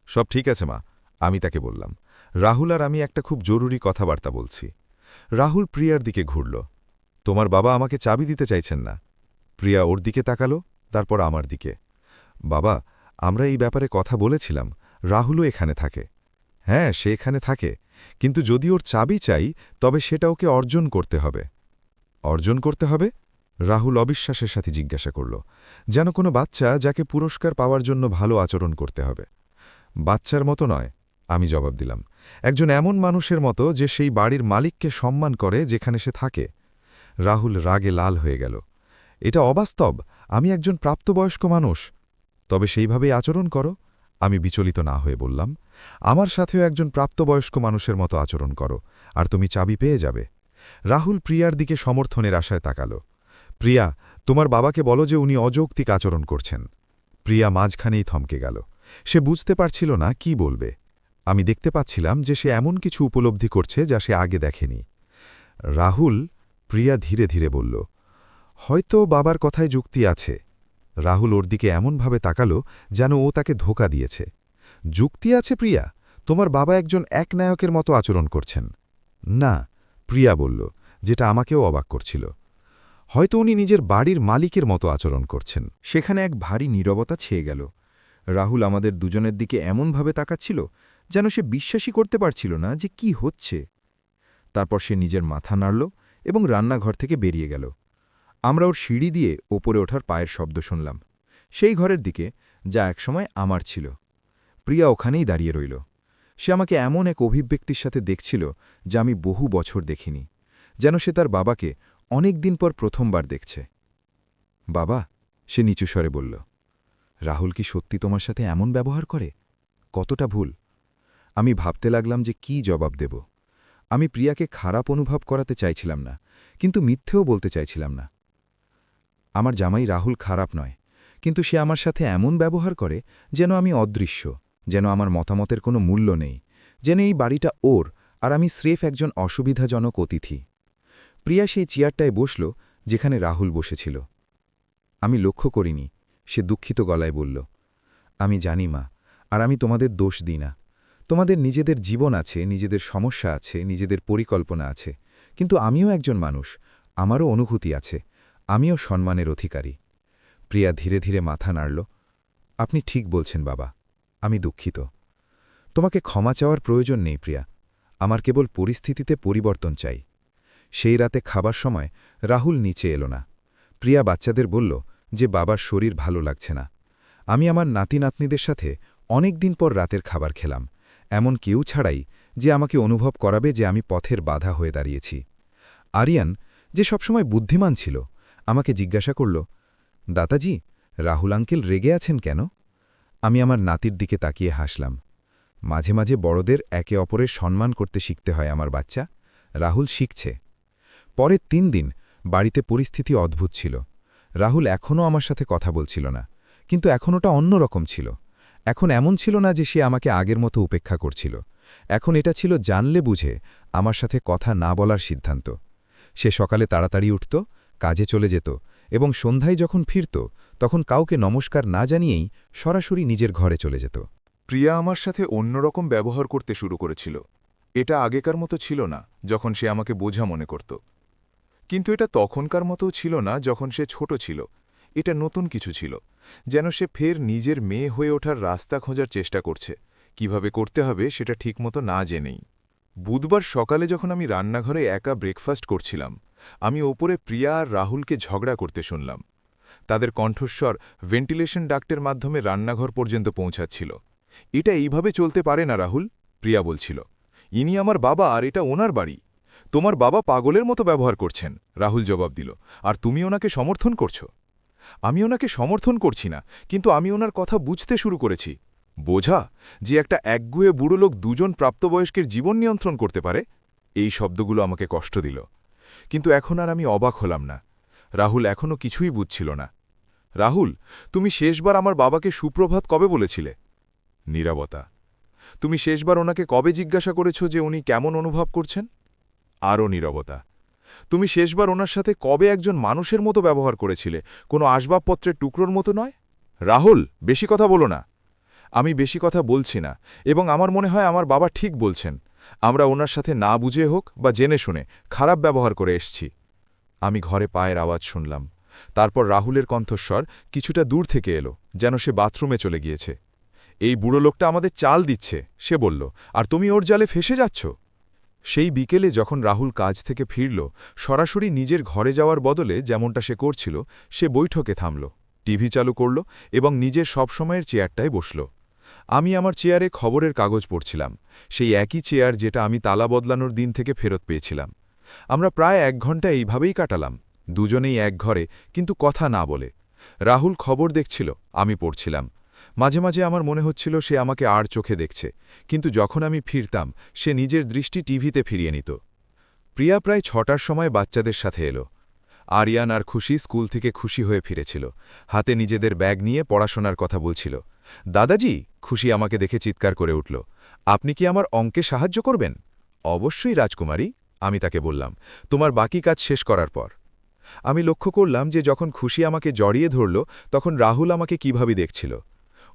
সব ঠিক আছে মা, আমি তাকে বললাম। রাহুল আর আমি একটা খুব জরুরি কথাবার্তা বলছি। রাহুল প্রিয়ার দিকে ঘুরল। তোমার বাবা আমাকে চাবি দিতে চাইছেন না। প্রিয়া ওর দিকে তাকালো, তারপর আমার দিকে। বাবা, আমরা এই ব্যাপারে কথা বলেছিলাম। রাহুলও এখানে থাকে। হ্যাঁ, সে এখানে থাকে, কিন্তু যদি ওর চাবি চাই তবে সেটা ওকে অর্জন করতে হবে। অর্জন করতে হবে? রাহুল অবিশ্বাসের সাথে জিজ্ঞাসা করল, যেন কোনো বাচ্চা যাকে পুরস্কার পাওয়ার জন্য ভালো আচরণ করতে হবে। বাচ্চার মতো নয়, আমি জবাব দিলাম, একজন এমন মানুষের মতো যে সেই বাড়ির মালিককে সম্মান করে যেখানে সে থাকে। রাহুল রাগে লাল হয়ে গেল। এটা অবাস্তব, আমি একজন প্রাপ্তবয়স্ক মানুষ। তবে সেইভাবেই আচরণ করো। আমি বিচলিত না হয়ে বললাম, আমার সাথেও একজন প্রাপ্তবয়স্ক মানুষের মতো আচরণ করো, আর তুমি চাবি পেয়ে যাবে। রাহুল প্রিয়ার দিকে সমর্থনের আশায় তাকাল। প্রিয়া, তোমার বাবাকে বলো যে উনি অযৌক্তিক আচরণ করছেন। প্রিয়া মাঝখানেই থমকে গেল। সে বুঝতে পারছিল না কি বলবে। আমি দেখতে পাচ্ছিলাম যে সে এমন কিছু উপলব্ধি করছে যা সে আগে দেখেনি। রাহুল, প্রিয়া ধীরে ধীরে বলল, হয়তো বাবার কথায় যুক্তি আছে। রাহুল ওর দিকে এমনভাবে তাকাল যেন ও তাকে ধোঁকা দিয়েছে। যুক্তি আছে প্রিয়া? তোমার বাবা একজন একনায়কের মতো আচরণ করছেন। না, প্রিয়া বলল, যেটা আমাকেও অবাক করছিল। হয়তো উনি নিজের বাড়ির মালিকের মতো আচরণ করছেন। সেখানে এক ভারী নীরবতা ছেয়ে গেল। রাহুল আমাদের দুজনের দিকে এমনভাবে তাকাচ্ছিল যেন সে বিশ্বাসই করতে পারছিল না যে কি হচ্ছে। তারপর সে নিজের মাথা নাড়ল এবং রান্নাঘর থেকে বেরিয়ে গেল। আমরা ওর সিঁড়ি দিয়ে ওপরে ওঠার পায়ের শব্দ শুনলাম, সেই ঘরের দিকে যা একসময় আমার ছিল। প্রিয়া ওখানেই দাঁড়িয়ে রইল। সে আমাকে এমন এক অভিব্যক্তির সাথে দেখছিল যা আমি বহু বছর দেখিনি, যেন সে তার বাবাকে অনেক দিন পর প্রথমবার দেখছে। বাবা, সে নিচু স্বরে বলল, রাহুল কি সত্যি তোমার সাথে এমন ব্যবহার করে? কতটা ভুল? আমি ভাবতে লাগলাম যে কি জবাব দেব। আমি প্রিয়াকে খারাপ অনুভব করাতে চাইছিলাম না, কিন্তু মিথ্যেও বলতে চাইছিলাম না। আমার জামাই রাহুল খারাপ নয়, কিন্তু সে আমার সাথে এমন ব্যবহার করে যেন আমি অদৃশ্য, যেন আমার মতামতের কোনো মূল্য নেই, যেন এই বাড়িটা ওর আর আমি স্রেফ একজন অসুবিধাজনক অতিথি। প্রিয়া সেই চেয়ারটায় বসল যেখানে রাহুল বসেছিল। আমি লক্ষ্য করিনি, সে দুঃখিত গলায় বলল, আমি জানি মা, আর আমি তোমাদের দোষ দিই না। তোমাদের নিজেদের জীবন আছে, নিজেদের সমস্যা আছে, নিজেদের পরিকল্পনা আছে, কিন্তু আমিও একজন মানুষ, আমারও অনুভূতি আছে, আমিও সম্মানের অধিকারী। প্রিয়া ধীরে ধীরে মাথা নাড়ল। আপনি ঠিক বলছেন বাবা, আমি দুঃখিত। তোমাকে ক্ষমা চাওয়ার প্রয়োজন নেই প্রিয়া, আমার কেবল পরিস্থিতিতে পরিবর্তন চাই। সেই রাতে খাবার সময় রাহুল নিচে এলো না। প্রিয়া বাচ্চাদের বলল যে বাবার শরীর ভালো লাগছে না। আমি আমার নাতি নাতনিদের সাথে অনেক দিন পর রাতের খাবার খেলাম, এমন কেউ ছাড়াই যে আমাকে অনুভব করাবে যে আমি পথের বাধা হয়ে দাঁড়িয়েছি। আরিয়ান, যে সবসময় বুদ্ধিমান ছিল, আমাকে জিজ্ঞাসা করল, দাতাজি, রাহুল আঙ্কেল রেগে আছেন কেন? আমি আমার নাতির দিকে তাকিয়ে হাসলাম। মাঝে মাঝে বড়দের একে অপরের সম্মান করতে শিখতে হয় আমার বাচ্চা। রাহুল শিখছে। পরের 3 দিন বাড়িতে পরিস্থিতি অদ্ভুত ছিল। রাহুল এখনও আমার সাথে কথা বলছিল না, কিন্তু এখন ওটা অন্যরকম ছিল। এখন এমন ছিল না যে সে আমাকে আগের মতো উপেক্ষা করছিল। এখন এটা ছিল জানলে বুঝে আমার সাথে কথা না বলার সিদ্ধান্ত। সে সকালে তাড়াতাড়ি উঠত, কাজে চলে যেত, এবং সন্ধ্যায় যখন ফিরত তখন কাউকে নমস্কার না জানিয়েই সরাসরি নিজের ঘরে চলে যেত। প্রিয়া আমার সাথে অন্যরকম ব্যবহার করতে শুরু করেছিল। এটা আগেকার মতো ছিল না যখন সে আমাকে বোঝা মনে করত, কিন্তু এটা তখনকার মতো ছিল না যখন সে ছোট ছিল। এটা নতুন কিছু ছিল, যেন সে ফের নিজের মেয়ে হয়ে ওঠার রাস্তা খোঁজার চেষ্টা করছে, কিভাবে করতে হবে সেটা ঠিকমতো না জেনেই। বুধবার সকালে যখন আমি রান্নাঘরে একা ব্রেকফাস্ট করছিলাম, আমি ওপরে প্রিয়া আর রাহুলকে ঝগড়া করতে শুনলাম। তাদের কণ্ঠস্বর ভেন্টিলেশন ডাক্টের মাধ্যমে রান্নাঘর পর্যন্ত পৌঁছাচ্ছিল। এটা এইভাবে চলতে পারে না রাহুল, প্রিয়া বলছিল। ইনি আমার বাবা আর এটা ওনার বাড়ি। তোমার বাবা পাগলের মতো ব্যবহার করছেন, রাহুল জবাব দিল, আর তুমি ওনাকে সমর্থন করছো। আমি ওনাকে সমর্থন করছি না, কিন্তু আমি ওনার কথা বুঝতে শুরু করেছি। বোঝা যে একটা একগুয়ে বুড়ো লোক 2 জন প্রাপ্তবয়স্কের জীবন নিয়ন্ত্রণ করতে পারে, এই শব্দগুলো আমাকে কষ্ট দিল। কিন্তু এখন আর আমি অবাক হলাম না। রাহুল এখনও কিছুই বুঝছিল না। রাহুল, তুমি শেষবার আমার বাবাকে সুপ্রভাত কবে বলেছিলে? নীরবতা। তুমি শেষবার ওনাকে কবে জিজ্ঞাসা করেছ যে উনি কেমন অনুভব করছেন? আরও নীরবতা। তুমি শেষবার ওনার সাথে কবে একজন মানুষের মতো ব্যবহার করেছিলে, কোনো আসবাবপত্রের টুকরোর মতো নয়? রাহুল, বেশি কথা বলো না। আমি বেশি কথা বলছি না, এবং আমার মনে হয় আমার বাবা ঠিক বলছেন। আমরা ওনার সাথে না বুঝে হোক বা জেনে শুনে খারাপ ব্যবহার করে এসছি। আমি ঘরে পায়ের আওয়াজ শুনলাম। তারপর রাহুলের কণ্ঠস্বর কিছুটা দূর থেকে এলো, যেন সে বাথরুমে চলে গিয়েছে। এই বুড়ো লোকটা আমাদের চাল দিচ্ছে, সে বলল, আর তুমি ওর জালে ফেসে যাচ্ছ। সেই বিকেলে যখন রাহুল কাজ থেকে ফিরল, সরাসরি নিজের ঘরে যাওয়ার বদলে যেমনটা সে করছিল, সে বৈঠকে থামল, টিভি চালু করল এবং নিজের সবসময়ের চেয়ারটায় বসল। আমি আমার চেয়ারে খবরের কাগজ পড়ছিলাম, সেই একই চেয়ার যেটা আমি তালা বদলানোর দিন থেকে ফেরত পেয়েছিলাম। আমরা প্রায় 1 ঘন্টা এইভাবেই কাটালাম, দুজনেই এক ঘরে, কিন্তু কথা না বলে। রাহুল খবর দেখছিল, আমি পড়ছিলাম। মাঝে মাঝে আমার মনে হচ্ছিল সে আমাকে আর চোখে দেখছে, কিন্তু যখন আমি ফিরতাম সে নিজের দৃষ্টি টিভিতে ফিরিয়ে নিত। প্রিয়া প্রায় 6টার সময় বাচ্চাদের সাথে এলো। আরিয়ান আর খুশি স্কুল থেকে খুশি হয়ে ফিরেছিল, হাতে নিজেদের ব্যাগ নিয়ে পড়াশোনার কথা বলছিল। দাদাজি, খুশি আমাকে দেখে চিৎকার করে উঠল, আপনি কি আমার অঙ্কে সাহায্য করবেন? অবশ্যই রাজকুমারী, আমি তাকে বললাম, তোমার বাকি কাজ শেষ করার পর। আমি লক্ষ্য করলাম যে যখন খুশি আমাকে জড়িয়ে ধরল তখন রাহুল আমাকে কিভাবে দেখছিল।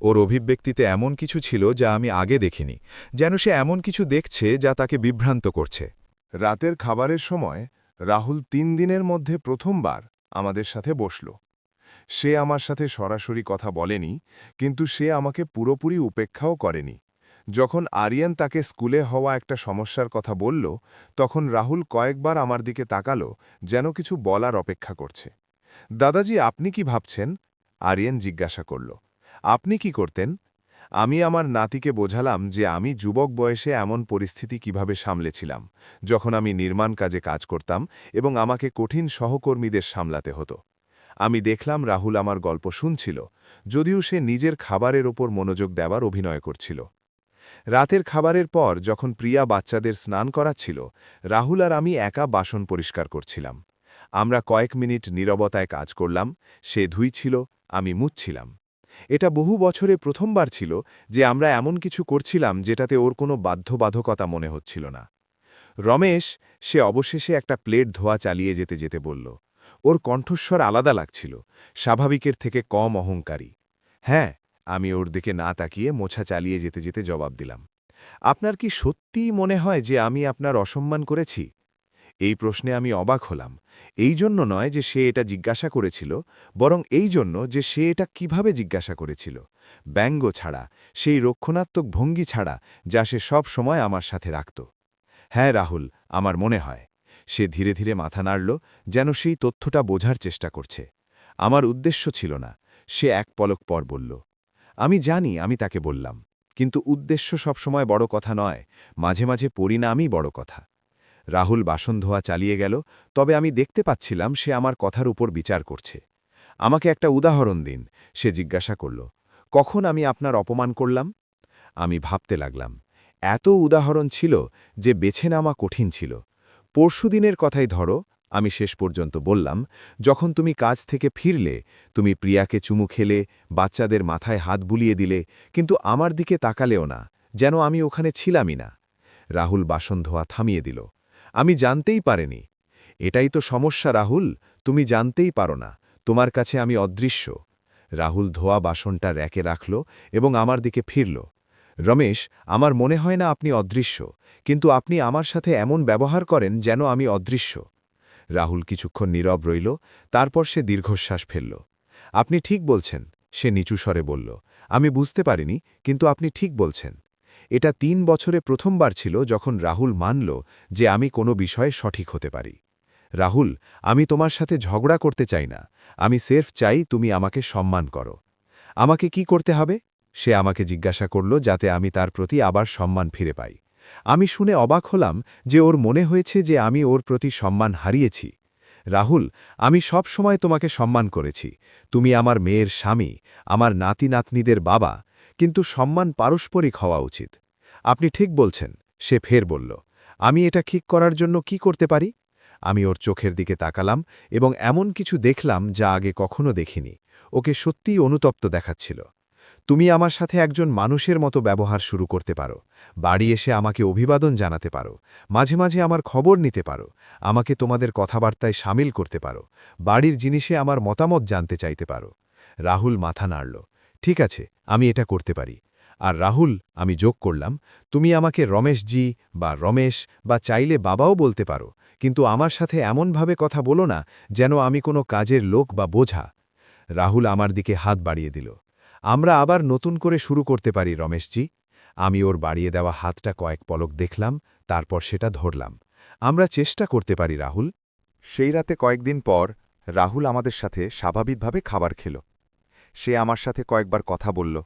ওর অভিব্যক্তিতে এমন কিছু ছিল যা আমি আগে দেখিনি, যেন সে এমন কিছু দেখছে যা তাকে বিভ্রান্ত করছে। রাতের খাবারের সময় রাহুল 3 দিনের মধ্যে প্রথমবার আমাদের সাথে বসল। সে আমার সাথে সরাসরি কথা বলেনি, কিন্তু সে আমাকে পুরোপুরি উপেক্ষাও করেনি। যখন আরিয়ান তাকে স্কুলে হওয়া একটা সমস্যার কথা বলল, তখন রাহুল কয়েকবার আমার দিকে তাকালো, যেন কিছু বলার অপেক্ষা করছে। দাদাজি, আপনি কি ভাবছেন? আরিয়ান জিজ্ঞাসা করল। আপনি কি করতেন? আমি আমার নাতিকে বোঝালাম যে আমি যুবক বয়সে এমন পরিস্থিতি কিভাবে সামলেছিলাম, যখন আমি নির্মাণ কাজে কাজ করতাম এবং আমাকে কঠিন সহকর্মীদের সামলাতে হতো। আমি দেখলাম রাহুল আমার গল্প শুনছিল, যদিও সে নিজের খাবারের ওপর মনোযোগ দেওয়ার অভিনয় করছিল। রাতের খাবারের পর যখন প্রিয়া বাচ্চাদের স্নান করাচ্ছিল, রাহুল আর আমি একা বাসন পরিষ্কার করছিলাম। আমরা কয়েক মিনিট নীরবতায় কাজ করলাম, সে ধুইছিল, আমি মুছছিলাম। এটা বহু বছরে প্রথমবার ছিল যে আমরা এমন কিছু করছিলাম যেটাতে ওর কোনো বাধ্যবাধকতা মনে হচ্ছিল না। রমেশ, সে অবশেষে একটা প্লেট ধোয়া চালিয়ে যেতে যেতে বলল। ওর কণ্ঠস্বর আলাদা লাগছিল, স্বাভাবিকের থেকে কম অহংকারী। হ্যাঁ, আমি ওর দিকে না তাকিয়ে মোছা চালিয়ে যেতে যেতে জবাব দিলাম। আপনার কি সত্যিই মনে হয় যে আমি আপনার অসম্মান করেছি? এই প্রশ্নে আমি অবাক হলাম, এই জন্য নয় যে সে এটা জিজ্ঞাসা করেছিল, বরং এই জন্য যে সে এটা কিভাবে জিজ্ঞাসা করেছিল। ব্যঙ্গ ছাড়া, সেই রক্ষণাত্মক ভঙ্গি ছাড়া যা সে সব সময় আমার সাথে রাখত। হ্যাঁ রাহুল, আমার মনে হয়। সে ধীরে ধীরে মাথা নাড়ল, যেন সেই তথ্যটা বোঝার চেষ্টা করছে। আমার উদ্দেশ্য ছিল না, সে এক পলক পর বলল। আমি জানি, আমি তাকে বললাম, কিন্তু উদ্দেশ্য সবসময় বড় কথা নয়, মাঝে মাঝে পরিণামই বড় কথা। রাহুল বাসন ধোয়া চালিয়ে গেল, তবে আমি দেখতে পাচ্ছিলাম সে আমার কথার উপর বিচার করছে। আমাকে একটা উদাহরণ দিন, সে জিজ্ঞাসা করল। কখন আমি আপনার অপমান করলাম? আমি ভাবতে লাগলাম। এত উদাহরণ ছিল যে বেছে নেওয়া কঠিন ছিল। পরশুদিনের কথাই ধরো, আমি শেষ পর্যন্ত বললাম, যখন তুমি কাজ থেকে ফিরলে, তুমি প্রিয়াকে চুমু খেলে, বাচ্চাদের মাথায় হাত বুলিয়ে দিলে, কিন্তু আমার দিকে তাকালেও না, যেন আমি ওখানে ছিলামই না। রাহুল বাসন ধোয়া থামিয়ে দিল। আমি জানতেই পারিনি। এটাই তো সমস্যা রাহুল, তুমি জানতেই পারো না, তোমার কাছে আমি অদৃশ্য। রাহুল ধোয়া বাসনটা র্যাকে রাখল এবং আমার দিকে ফিরল। রমেশ, আমার মনে হয় না আপনি অদৃশ্য, কিন্তু আপনি আমার সাথে এমন ব্যবহার করেন যেন আমি অদৃশ্য। রাহুল কিছুক্ষণ নীরব রইল, তারপর সে দীর্ঘশ্বাস ফেলল। আপনি ঠিক বলছেন, সে নিচু স্বরে বলল। আমি বুঝতে পারিনি, কিন্তু আপনি ঠিক বলছেন। এটা 3 বছরে প্রথমবার ছিল যখন রাহুল মানল যে আমি কোনো বিষয়ে সঠিক হতে পারি। রাহুল, আমি তোমার সাথে ঝগড়া করতে চাই না, আমি সের্ফ চাই তুমি আমাকে সম্মান করো। আমাকে কি করতে হবে? সে আমাকে জিজ্ঞাসা করল, যাতে আমি তার প্রতি আবার সম্মান ফিরে পাই। আমি শুনে অবাক হলাম যে ওর মনে হয়েছে যে আমি ওর প্রতি সম্মান হারিয়েছি। রাহুল, আমি সব সময় তোমাকে সম্মান করেছি, তুমি আমার মেয়ের স্বামী, আমার নাতি নাতনিদের বাবা, কিন্তু সম্মান পারস্পরিক হওয়া উচিত। আপনি ঠিক বলছেন, সে ফের বলল। আমি এটা ঠিক করার জন্য কি করতে পারি? আমি ওর চোখের দিকে তাকালাম এবং এমন কিছু দেখলাম যা আগে কখনো দেখিনি। ওকে সত্যিই অনুতপ্ত দেখাচ্ছিল। তুমি আমার সাথে একজন মানুষের মতো ব্যবহার শুরু করতে পারো, বাড়ি এসে আমাকে অভিবাদন জানাতে পারো, মাঝে মাঝে আমার খবর নিতে পারো, আমাকে তোমাদের কথাবার্তায় সামিল করতে পারো, বাড়ির জিনিসে আমার মতামত জানতে চাইতে পারো। রাহুল মাথা নাড়ল। ঠিক আছে, আমি এটা করতে পারি। আর রাহুল, আমি যোগ করলাম, তুমি আমাকে রমেশজি বা রমেশ বা চাইলে বাবাও বলতে পারো, কিন্তু আমার সাথে এমনভাবে কথা বলো না যেন আমি কোনো কাজের লোক বা বোঝা। রাহুল আমার দিকে হাত বাড়িয়ে দিল। আমরা আবার নতুন করে শুরু করতে পারি রমেশজি। আমি ওর বাড়িয়ে দেওয়া হাতটা কয়েক পলক দেখলাম, তারপর সেটা ধরলাম। আমরা চেষ্টা করতে পারি রাহুল। সেই রাতে কয়েকদিন পর রাহুল আমাদের সাথে স্বাভাবিকভাবে খাবার খেল। সে আমার সাথে কয়েকবার কথা বলল।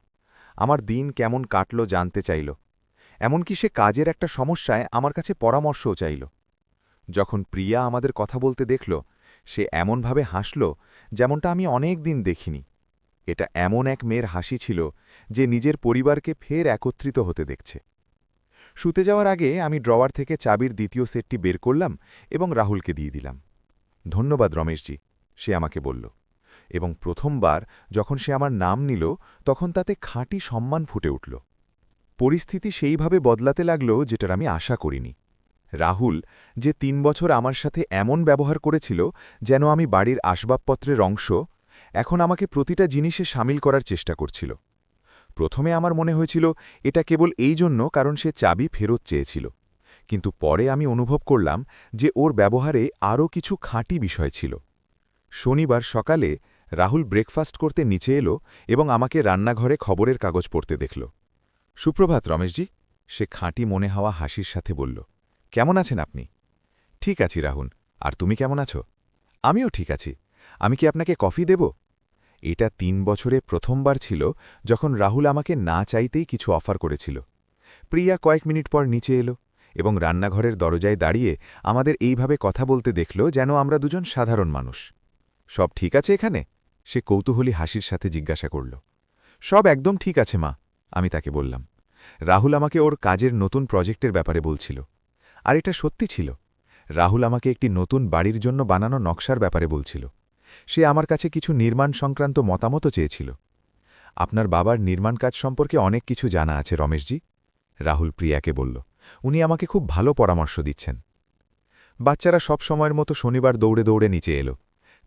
আমার দিন কেমন কাটল জানতে চাইল। এমনকি সে কাজের একটা সমস্যায় আমার কাছে পরামর্শও চাইল। যখন প্রিয়া আমাদের কথা বলতে দেখল, সে এমনভাবে হাসল যেমনটা আমি অনেক দিন দেখিনি। এটা এমন এক মেয়ের হাসি ছিল যে নিজের পরিবারকে ফের একত্রিত হতে দেখছে। শুতে যাওয়ার আগে আমি ড্রয়ার থেকে চাবির দ্বিতীয় সেটটি বের করলাম এবং রাহুলকে দিয়ে দিলাম। ধন্যবাদ রমেশজি, সে আমাকে বলল, এবং প্রথমবার যখন সে আমার নাম নিল তখন তাতে খাঁটি সম্মান ফুটে উঠল। পরিস্থিতি সেইভাবে বদলাতে লাগল যেটার আমি আশা করিনি। রাহুল, যে ৩ বছর আমার সাথে এমন ব্যবহার করেছিল যেন আমি বাড়ির আসবাবপত্রের অংশ, এখন আমাকে প্রতিটা জিনিসে সামিল করার চেষ্টা করছিল। প্রথমে আমার মনে হয়েছিল এটা কেবল এই জন্য কারণ সে চাবি ফেরত চেয়েছিল, কিন্তু পরে আমি অনুভব করলাম যে ওর ব্যবহারে আরও কিছু খাঁটি বিষয় ছিল। শনিবার সকালে রাহুল ব্রেকফাস্ট করতে নিচে এলো এবং আমাকে রান্নাঘরে খবরের কাগজ পড়তে দেখল। সুপ্রভাত রমেশজি, সে খাঁটি মনে হওয়া হাসির সাথে বলল। কেমন আছেন আপনি? ঠিক আছি রাহুল, আর তুমি কেমন আছো? আমিও ঠিক আছি। আমি কি আপনাকে কফি দেব? এটা ৩ বছরে প্রথমবার ছিল যখন রাহুল আমাকে না চাইতেই কিছু অফার করেছিল। প্রিয়া কয়েক মিনিট পর নিচে এলো এবং রান্নাঘরের দরজায় দাঁড়িয়ে আমাদের এইভাবে কথা বলতে দেখল যেন আমরা দুজন সাধারণ মানুষ। সব ঠিক আছে এখানে? সে কৌতূহলী হাসির সাথে জিজ্ঞাসা করল। সব একদম ঠিক আছে মা, আমি তাকে বললাম। রাহুল আমাকে ওর কাজের নতুন প্রজেক্টের ব্যাপারে বলছিল। আর এটা সত্যি ছিল। রাহুল আমাকে একটি নতুন বাড়ির জন্য বানানো নকশার ব্যাপারে বলছিল। সে আমার কাছে কিছু নির্মাণ সংক্রান্ত মতামতও চেয়েছিল। আপনার বাবার নির্মাণ কাজ সম্পর্কে অনেক কিছু জানা আছে রমেশজি, রাহুল প্রিয়াকে বলল। উনি আমাকে খুব ভালো পরামর্শ দিচ্ছেন। বাচ্চারা সব সময়ের মতো শনিবার দৌড়ে দৌড়ে নিচে এলো।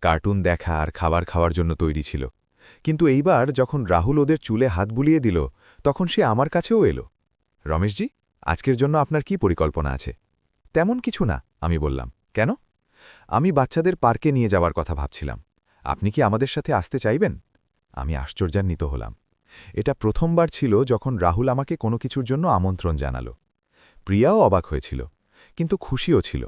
কার্টুন দেখা আর খাবার খাওয়ার জন্য তৈরি ছিল। কিন্তু এইবার যখন রাহুল ওদের চুলে হাত বুলিয়ে দিল, তখন সে আমার কাছেও এলো। রমেশজি, আজকের জন্য আপনার কি পরিকল্পনা আছে? তেমন কিছু না, আমি বললাম। কেন? আমি বাচ্চাদের পার্কে নিয়ে যাওয়ার কথা ভাবছিলাম। আপনি কি আমাদের সাথে আসতে চাইবেন? আমি আশ্চর্যান্বিত হলাম। এটা প্রথমবার ছিল যখন রাহুল আমাকে কোনো কিছুর জন্য আমন্ত্রণ জানালো। প্রিয়াও অবাক হয়েছিল, কিন্তু খুশিও ছিল।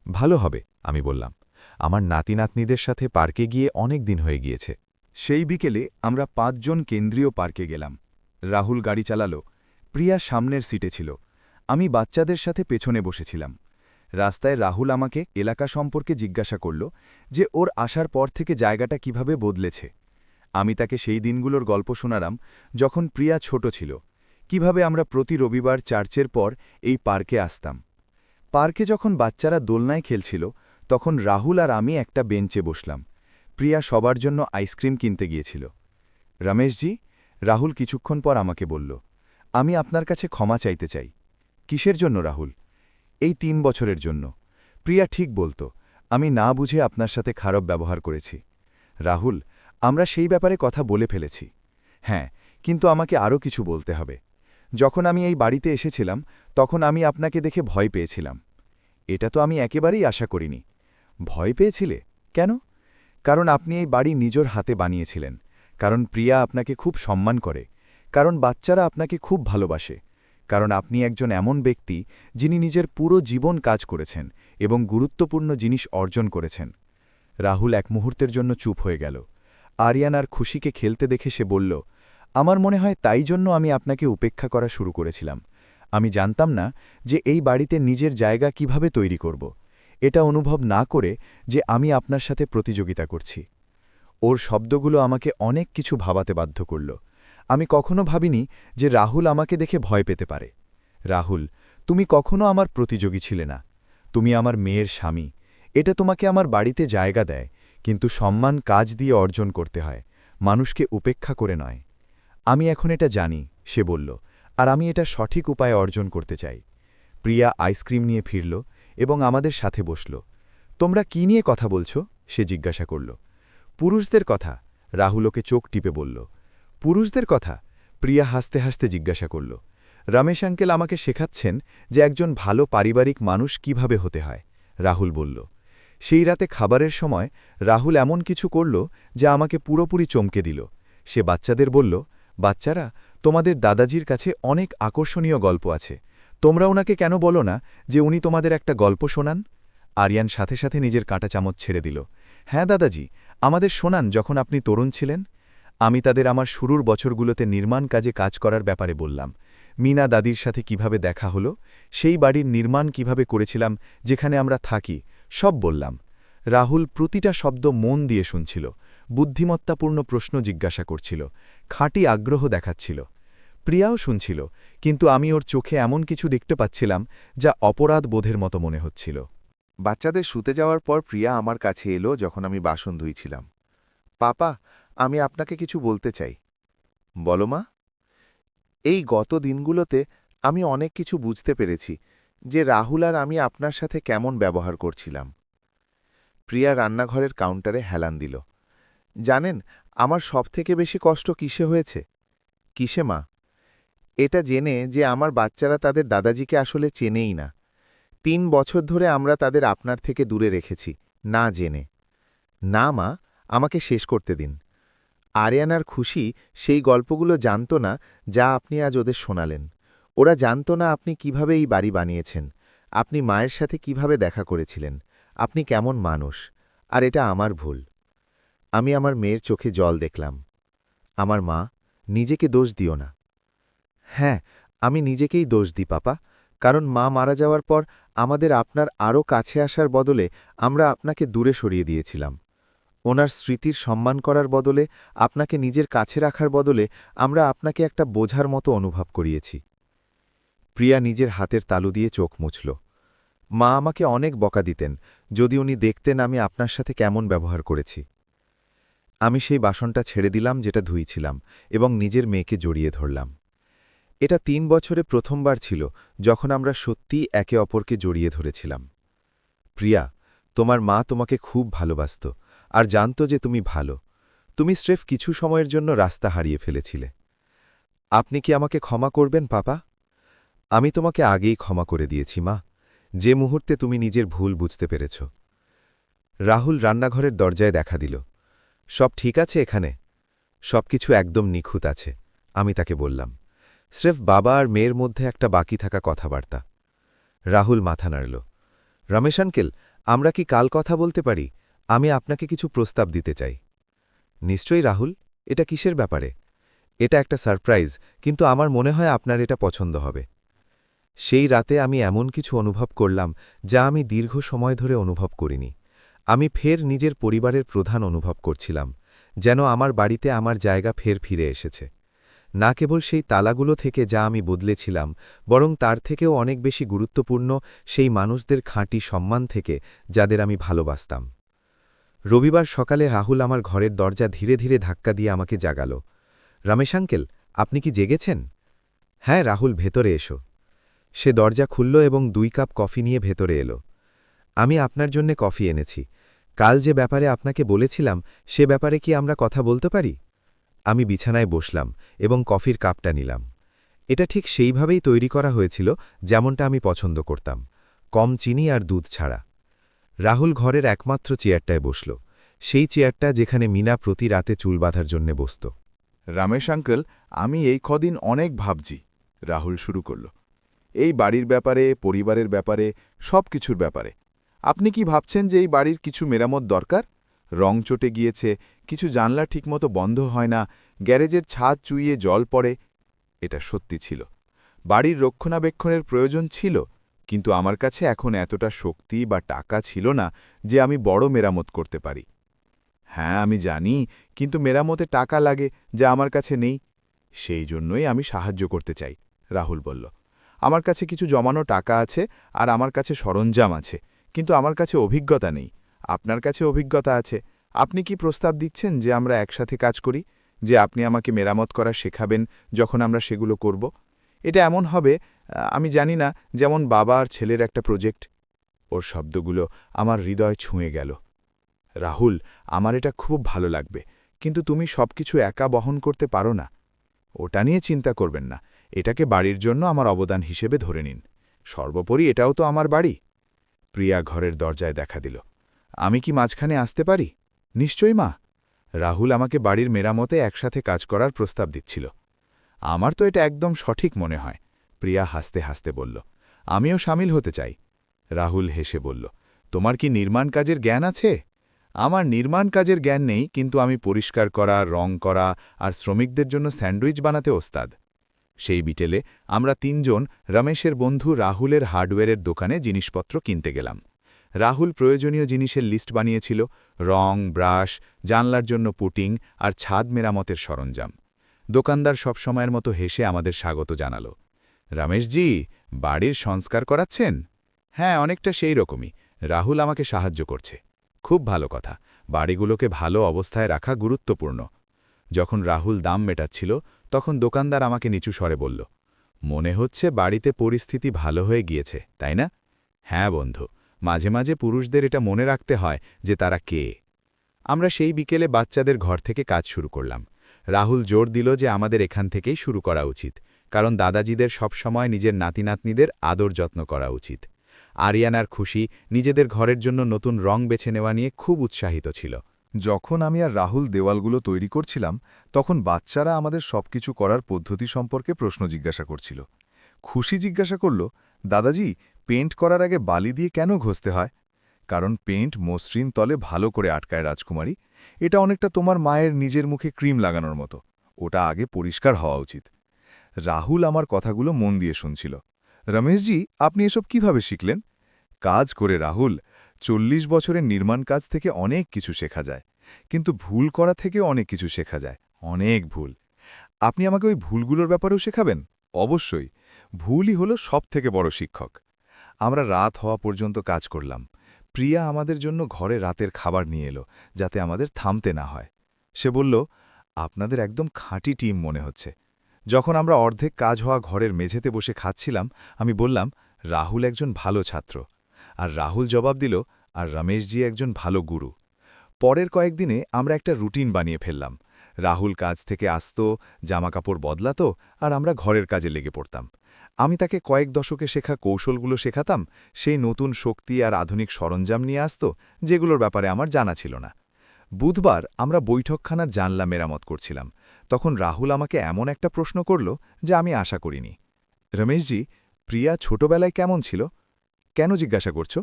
ভালো হবে, আমি বললাম। আমার নাতি নাতনিদের সাথে পার্কে গিয়ে অনেক দিন হয়ে গিয়েছে। সেই বিকেলে আমরা ৫ জন কেন্দ্রীয় পার্কে গেলাম। রাহুল গাড়ি চালালো। প্রিয়া সামনের সিটে ছিল। আমি বাচ্চাদের সাথে পেছনে বসেছিলাম। রাস্তায় রাহুল আমাকে এলাকা সম্পর্কে জিজ্ঞাসা করল যে ওর আসার পর থেকে জায়গাটা কিভাবে বদলেছে। আমি তাকে সেই দিনগুলোর গল্প শোনালাম যখন প্রিয়া ছোট ছিল, কিভাবে আমরা প্রতি রবিবার চার্চের পর এই পার্কে আসতাম। পার্কে যখন বাচ্চারা দোলনায় খেলছিল, তখন রাহুল আর আমি একটা বেঞ্চে বসলাম। প্রিয়া সবার জন্য আইসক্রিম কিনতে গিয়েছিল। রমেশজি, রাহুল কিছুক্ষণ পর আমাকে বলল, আমি আপনার কাছে ক্ষমা চাইতে চাই। কিসের জন্য রাহুল? এই ৩ বছরের জন্য। প্রিয়া ঠিক বলতো, আমি না বুঝে আপনার সাথে খারাপ ব্যবহার করেছি। রাহুল, আমরা সেই ব্যাপারে কথা বলে ফেলেছি। হ্যাঁ, কিন্তু আমাকে আরও কিছু বলতে হবে। যখন আমি এই বাড়িতে এসেছিলাম তখন আমি আপনাকে দেখে ভয় পেয়েছিলাম। এটা তো আমি একেবারেই আশা করিনি। ভয় পেয়েছিলে? কেন? কারণ আপনি এই বাড়ি নিজের হাতে বানিয়েছিলেন, কারণ প্রিয়া আপনাকে খুব সম্মান করে, কারণ বাচ্চারা আপনাকে খুব ভালোবাসে, কারণ আপনি একজন এমন ব্যক্তি যিনি নিজের পুরো জীবন কাজ করেছেন এবং গুরুত্বপূর্ণ জিনিস অর্জন করেছেন। রাহুল এক মুহূর্তের জন্য চুপ হয়ে গেল। আরিয়ান আর খুশিকে খেলতে দেখে সে বলল, আমার মনে হয় তাই জন্য আমি আপনাকে উপেক্ষা করা শুরু করেছিলাম। আমি জানতাম না যে এই বাড়িতে নিজের জায়গা কিভাবে তৈরি করব, এটা অনুভব না করে যে আমি আপনার সাথে প্রতিযোগিতা করছি। ওর শব্দগুলো আমাকে অনেক কিছু ভাবাতে বাধ্য করল। আমি কখনো ভাবিনি যে রাহুল আমাকে দেখে ভয় পেতে পারে। রাহুল, তুমি কখনো আমার প্রতিযোগী ছিলে না। তুমি আমার মেয়ের স্বামী। এটা তোমাকে আমার বাড়িতে জায়গা দেয়, কিন্তু সম্মান কাজ দিয়ে অর্জন করতে হয়, মানুষকে উপেক্ষা করে নয়। আমি এখন এটা জানি, সে বলল, আর আমি এটা সঠিক উপায়ে অর্জন করতে চাই। প্রিয়া আইসক্রিম নিয়ে ফিরল এবং আমাদের সাথে বসল। তোমরা কি নিয়ে কথা বলছো? সে জিজ্ঞাসা করল। পুরুষদের কথা, রাহুল ওকে চোখ টিপে বলল। পুরুষদের কথা? প্রিয়া হাসতে হাসতে জিজ্ঞাসা করল। রমেশ আঙ্কেল আমাকে শেখাচ্ছেন যে একজন ভালো পারিবারিক মানুষ কিভাবে হতে হয়, রাহুল বলল। সেই রাতে খাবারের সময় রাহুল এমন কিছু করল যা আমাকে পুরোপুরি চমকে দিল। সে বাচ্চাদের বলল, বাচ্চারা, তোমাদের দাদাজির কাছে অনেক আকর্ষণীয় গল্প আছে। তোমরা ওনাকে কেন বলো না যে উনি তোমাদের একটা গল্প শোনান? আরিয়ান সাথে সাথে নিজের কাঁটা চামচ ছেড়ে দিল। হ্যাঁ দাদাজি, আমাদের শোনান যখন আপনি তরুণ ছিলেন। আমি তাদের আমার শুরুর বছরগুলোতে নির্মাণ কাজে কাজ করার ব্যাপারে বললাম। মিনা দাদির সাথে কিভাবে দেখা হলো, সেই বাড়ির নির্মাণ কিভাবে করেছিলাম যেখানে আমরা থাকি, সব বললাম। রাহুল প্রতিটা শব্দ মন দিয়ে শুনছিল, বুদ্ধিমত্তাপূর্ণ প্রশ্ন জিজ্ঞাসা করছিল, খাঁটি আগ্রহ দেখাচ্ছিল। প্রিয়াও শুনছিল, কিন্তু আমি ওর চোখে এমন কিছু দেখতে পাচ্ছিলাম যা অপরাধ বোধের মতো মনে হচ্ছিল। বাচ্চাদের শুতে যাওয়ার পর প্রিয়া আমার কাছে এলো যখন আমি বাসন ধুইছিলাম। পাপা, আমি আপনাকে কিছু বলতে চাই। বলো মা। এই গত দিনগুলোতে আমি অনেক কিছু বুঝতে পেরেছি যে রাহুল আর আমি আপনার সাথে কেমন ব্যবহার করছিলাম। প্রিয়া রান্নাঘরের কাউন্টারে হেলান দিল। জানেন আমার সবথেকে বেশি কষ্ট কিসে হয়েছে? কিসে মা? এটা জেনে যে আমার বাচ্চারা তাদের দাদাজিকে আসলে চেনেই না। ৩ বছর ধরে আমরা তাদের আপনার থেকে দূরে রেখেছি, না জেনে। না মা, আমাকে শেষ করতে দিন। আরিয়ানার খুশি সেই গল্পগুলো জানত না যা আপনি আজ ওদের শোনালেন। ওরা জানত না আপনি কিভাবে এই বাড়ি বানিয়েছেন, আপনি মায়ের সাথে কিভাবে দেখা করেছিলেন, আপনি কেমন মানুষ। আর এটা আমার ভুল। আমি আমার মেয়ের চোখে জল দেখলাম। আমার মা, নিজেকে দোষ দিও না। হ্যাঁ, আমি নিজেকেই দোষ দিই পাপা, কারণ মা মারা যাওয়ার পর আমাদের আপনার আরও কাছে আসার বদলে আমরা আপনাকে দূরে সরিয়ে দিয়েছিলাম। ওনার স্মৃতির সম্মান করার বদলে, আপনাকে নিজের কাছে রাখার বদলে আমরা আপনাকে একটা বোঝার মতো অনুভব করিয়েছি। প্রিয়া নিজের হাতের তালু দিয়ে চোখ মুছল। মা আমাকে অনেক বকা দিতেন যদি উনি দেখতেন আমি আপনার সাথে কেমন ব্যবহার করেছি। আমি সেই বাসনটা ছেড়ে দিলাম যেটা ধুইছিলাম এবং নিজের মেয়েকে জড়িয়ে ধরলাম। এটা ৩ বছরে প্রথমবার ছিল যখন আমরা সত্যিই একে অপরকে জড়িয়ে ধরেছিলাম। প্রিয়া, তোমার মা তোমাকে খুব ভালোবাসত আর জানত যে তুমি ভালো। তুমি স্রেফ কিছু সময়ের জন্য রাস্তা হারিয়ে ফেলেছিলে। আপনি কি আমাকে ক্ষমা করবেন পাপা? আমি তোমাকে আগেই ক্ষমা করে দিয়েছি মা, যে মুহূর্তে তুমি নিজের ভুল বুঝতে পেরেছ। রাহুল রান্নাঘরের দরজায় দেখা দিল। সব ঠিক আছে এখানে? সবকিছু একদম নিখুঁত আছে, আমি তাকে বললাম। স্রেফ বাবা আর মেয়ের মধ্যে একটা বাকি থাকা কথাবার্তা। রাহুল মাথা নাড়ল। রমেশ আঙ্কেল, আমরা কি কাল কথা বলতে পারি? আমি আপনাকে কিছু প্রস্তাব দিতে চাই। নিশ্চয়ই রাহুল, এটা কিসের ব্যাপারে? এটা একটা সারপ্রাইজ, কিন্তু আমার মনে হয় আপনার এটা পছন্দ হবে। সেই রাতে আমি এমন কিছু অনুভব করলাম যা আমি দীর্ঘ সময় ধরে অনুভব করিনি। আমি ফের নিজের পরিবারের প্রধান অনুভব করছিলাম, যেন আমার বাড়িতে আমার জায়গা ফের ফিরে এসেছে। না কেবল সেই তালাগুলো থেকে যা আমি বদলেছিলাম, বরং তার থেকেও অনেক বেশি গুরুত্বপূর্ণ সেই মানুষদের খাঁটি সম্মান থেকে যাদের আমি ভালোবাসতাম। রবিবার সকালে রাহুল আমার ঘরের দরজা ধীরে ধীরে ধাক্কা দিয়ে আমাকে জাগাল। রমেশ আঙ্কেল, আপনি কি জেগেছেন? হ্যাঁ রাহুল, ভেতরে এসো। সে দরজা খুলল এবং 2 কাপ কফি নিয়ে ভেতরে এলো। আমি আপনার জন্যে কফি এনেছি। কাল যে ব্যাপারে আপনাকে বলেছিলাম সে ব্যাপারে কি আমরা কথা বলতে পারি? আমি বিছানায় বসলাম এবং কফির কাপটা নিলাম। এটা ঠিক সেইভাবেই তৈরি করা হয়েছিল যেমনটা আমি পছন্দ করতাম, কম চিনি আর দুধ ছাড়া। রাহুল ঘরের একমাত্র চেয়ারটায় বসল, সেই চেয়ারটা যেখানে মিনা প্রতি রাতে চুল বাঁধার জন্যে বসত। রমেশ আঙ্কেল, আমি এই কদিন অনেক ভাবছি। রাহুল শুরু করল। এই বাড়ির ব্যাপারে, পরিবারের ব্যাপারে, সব কিছুর ব্যাপারে। আপনি কি ভাবছেন যে এই বাড়ির কিছু মেরামত দরকার? রং চটে গিয়েছে, কিছু জানলা ঠিকমতো বন্ধ হয় না, গ্যারেজের ছাদ চুইয়ে জল পড়ে। এটা সত্যি ছিল। বাড়ির রক্ষণাবেক্ষণের প্রয়োজন ছিল, কিন্তু আমার কাছে এখন এতটা শক্তি বা টাকা ছিল না যে আমি বড় মেরামত করতে পারি। হ্যাঁ আমি জানি, কিন্তু মেরামতে টাকা লাগে যা আমার কাছে নেই। সেই জন্যই আমি সাহায্য করতে চাই, রাহুল বলল। আমার কাছে কিছু জমানো টাকা আছে আর আমার কাছে সরঞ্জাম আছে, কিন্তু আমার কাছে অভিজ্ঞতা নেই। আপনার কাছে অভিজ্ঞতা আছে। আপনি কি প্রস্তাব দিচ্ছেন যে আমরা একসাথে কাজ করি, যে আপনি আমাকে মেরামত করা শেখাবেন যখন আমরা সেগুলো করব? এটা এমন হবে, আমি জানি না, যেমন বাবা আর ছেলের একটা প্রজেক্ট। ওর শব্দগুলো আমার হৃদয় ছুঁয়ে গেল। রাহুল, আমার এটা খুব ভালো লাগবে, কিন্তু তুমি সবকিছু একা বহন করতে পারো না। ওটা নিয়ে চিন্তা করবেন না, এটাকে বাড়ির জন্য আমার অবদান হিসেবে ধরে নিন। সর্বোপরি এটাও তো আমার বাড়ি। প্রিয়া ঘরের দরজায় দেখা দিল। আমি কি মাঝখানে আসতে পারি? নিশ্চয়ই মা। রাহুল আমাকে বাড়ির মেরামতে একসাথে কাজ করার প্রস্তাব দিচ্ছিল। আমার তো এটা একদম সঠিক মনে হয়, প্রিয়া হাসতে হাসতে বলল। আমিও সামিল হতে চাই। রাহুল হেসে বলল, তোমার কি নির্মাণ কাজের জ্ঞান আছে? আমার নির্মাণ কাজের জ্ঞান নেই, কিন্তু আমি পরিষ্কার করা, রং করা আর শ্রমিকদের জন্য স্যান্ডউইচ বানাতে ওস্তাদ। সেই বিকেলে আমরা 3 জন রমেশের বন্ধু রাহুলের হার্ডওয়্যারের দোকানে জিনিসপত্র কিনতে গেলাম। রাহুল প্রয়োজনীয় জিনিসের লিস্ট বানিয়েছিল, রং, ব্রাশ, জানলার জন্য পুটিং আর ছাদ মেরামতের সরঞ্জাম। দোকানদার সবসময়ের মতো হেসে আমাদের স্বাগত জানালো। রমেশজি, বাড়ির সংস্কার করাচ্ছেন? হ্যাঁ, অনেকটা সেই রকমই। রাহুল আমাকে সাহায্য করছে। খুব ভালো কথা, বাড়িগুলোকে ভালো অবস্থায় রাখা গুরুত্বপূর্ণ। যখন রাহুল দাম মেটাচ্ছিল, তখন দোকানদার আমাকে নিচু স্বরে বলল, মনে হচ্ছে বাড়িতে পরিস্থিতি ভালো হয়ে গিয়েছে, তাই না? হ্যাঁ বন্ধু, মাঝে মাঝে পুরুষদের এটা মনে রাখতে হয় যে তারা কে। আমরা সেই বিকেলে বাচ্চাদের ঘর থেকে কাজ শুরু করলাম। রাহুল জোর দিল যে আমাদের এখান থেকেই শুরু করা উচিত, কারণ দাদাজিদের সবসময় নিজের নাতিনাতনিদের আদর যত্ন করা উচিত। আরিয়ানার খুশি নিজেদের ঘরের জন্য নতুন রং বেছে নেওয়া নিয়ে খুব উৎসাহিত ছিল। যখন আমি আর রাহুল দেওয়ালগুলো তৈরি করছিলাম, তখন বাচ্চারা আমাদের সবকিছু করার পদ্ধতি সম্পর্কে প্রশ্ন জিজ্ঞাসা করছিল। খুশি জিজ্ঞাসা করল, দাদাজি, পেইন্ট করার আগে বালি দিয়ে কেন ঘষতে হয়? কারণ পেইন্ট মসৃণ তলে ভালো করে আটকায় রাজকুমারী। এটা অনেকটা তোমার মায়ের নিজের মুখে ক্রিম লাগানোর মতো, ওটা আগে পরিষ্কার হওয়া উচিত। রাহুল আমার কথাগুলো মন দিয়ে শুনছিল। রমেশজি, আপনি এসব কিভাবে শিখলেন? কাজ করে রাহুল, 40 বছরের নির্মাণ কাজ থেকে অনেক কিছু শেখা যায়, কিন্তু ভুল করা থেকেও অনেক কিছু শেখা যায়, অনেক ভুল। আপনি আমাকে ওই ভুলগুলোর ব্যাপারেও শেখাবেন? অবশ্যই, ভুলই হলো সবথেকে বড় শিক্ষক। আমরা রাত হওয়া পর্যন্ত কাজ করলাম। প্রিয়া আমাদের জন্য ঘরে রাতের খাবার নিয়ে এলো, যাতে আমাদের থামতে না হয়। সে বলল, আপনাদের একদম খাঁটি টিম মনে হচ্ছে। যখন আমরা অর্ধেক কাজ হওয়া ঘরের মেঝেতে বসে খাচ্ছিলাম, আমি বললাম, রাহুল একজন ভালো ছাত্র। আর রাহুল জবাব দিল, আর রমেশজি একজন ভালো গুরু। পরের কয়েকদিনে আমরা একটা রুটিন বানিয়ে ফেললাম। রাহুল কাজ থেকে আসত, জামাকাপড় বদলাত, আর আমরা ঘরের কাজে লেগে পড়তাম। আমি তাকে কয়েক দশকে শেখা কৌশলগুলো শেখাতাম, সেই নতুন শক্তি আর আধুনিক সরঞ্জাম নিয়ে আসত, যেগুলোর ব্যাপারে আমার জানা ছিল না। বুধবার আমরা বৈঠকখানার জানলা মেরামত করছিলাম। তখন রাহুল আমাকে এমন একটা প্রশ্ন করল যা আমি আশা করিনি। রমেশজি, প্রিয়া ছোটবেলায় কেমন ছিল? কেন জিজ্ঞাসা করছো?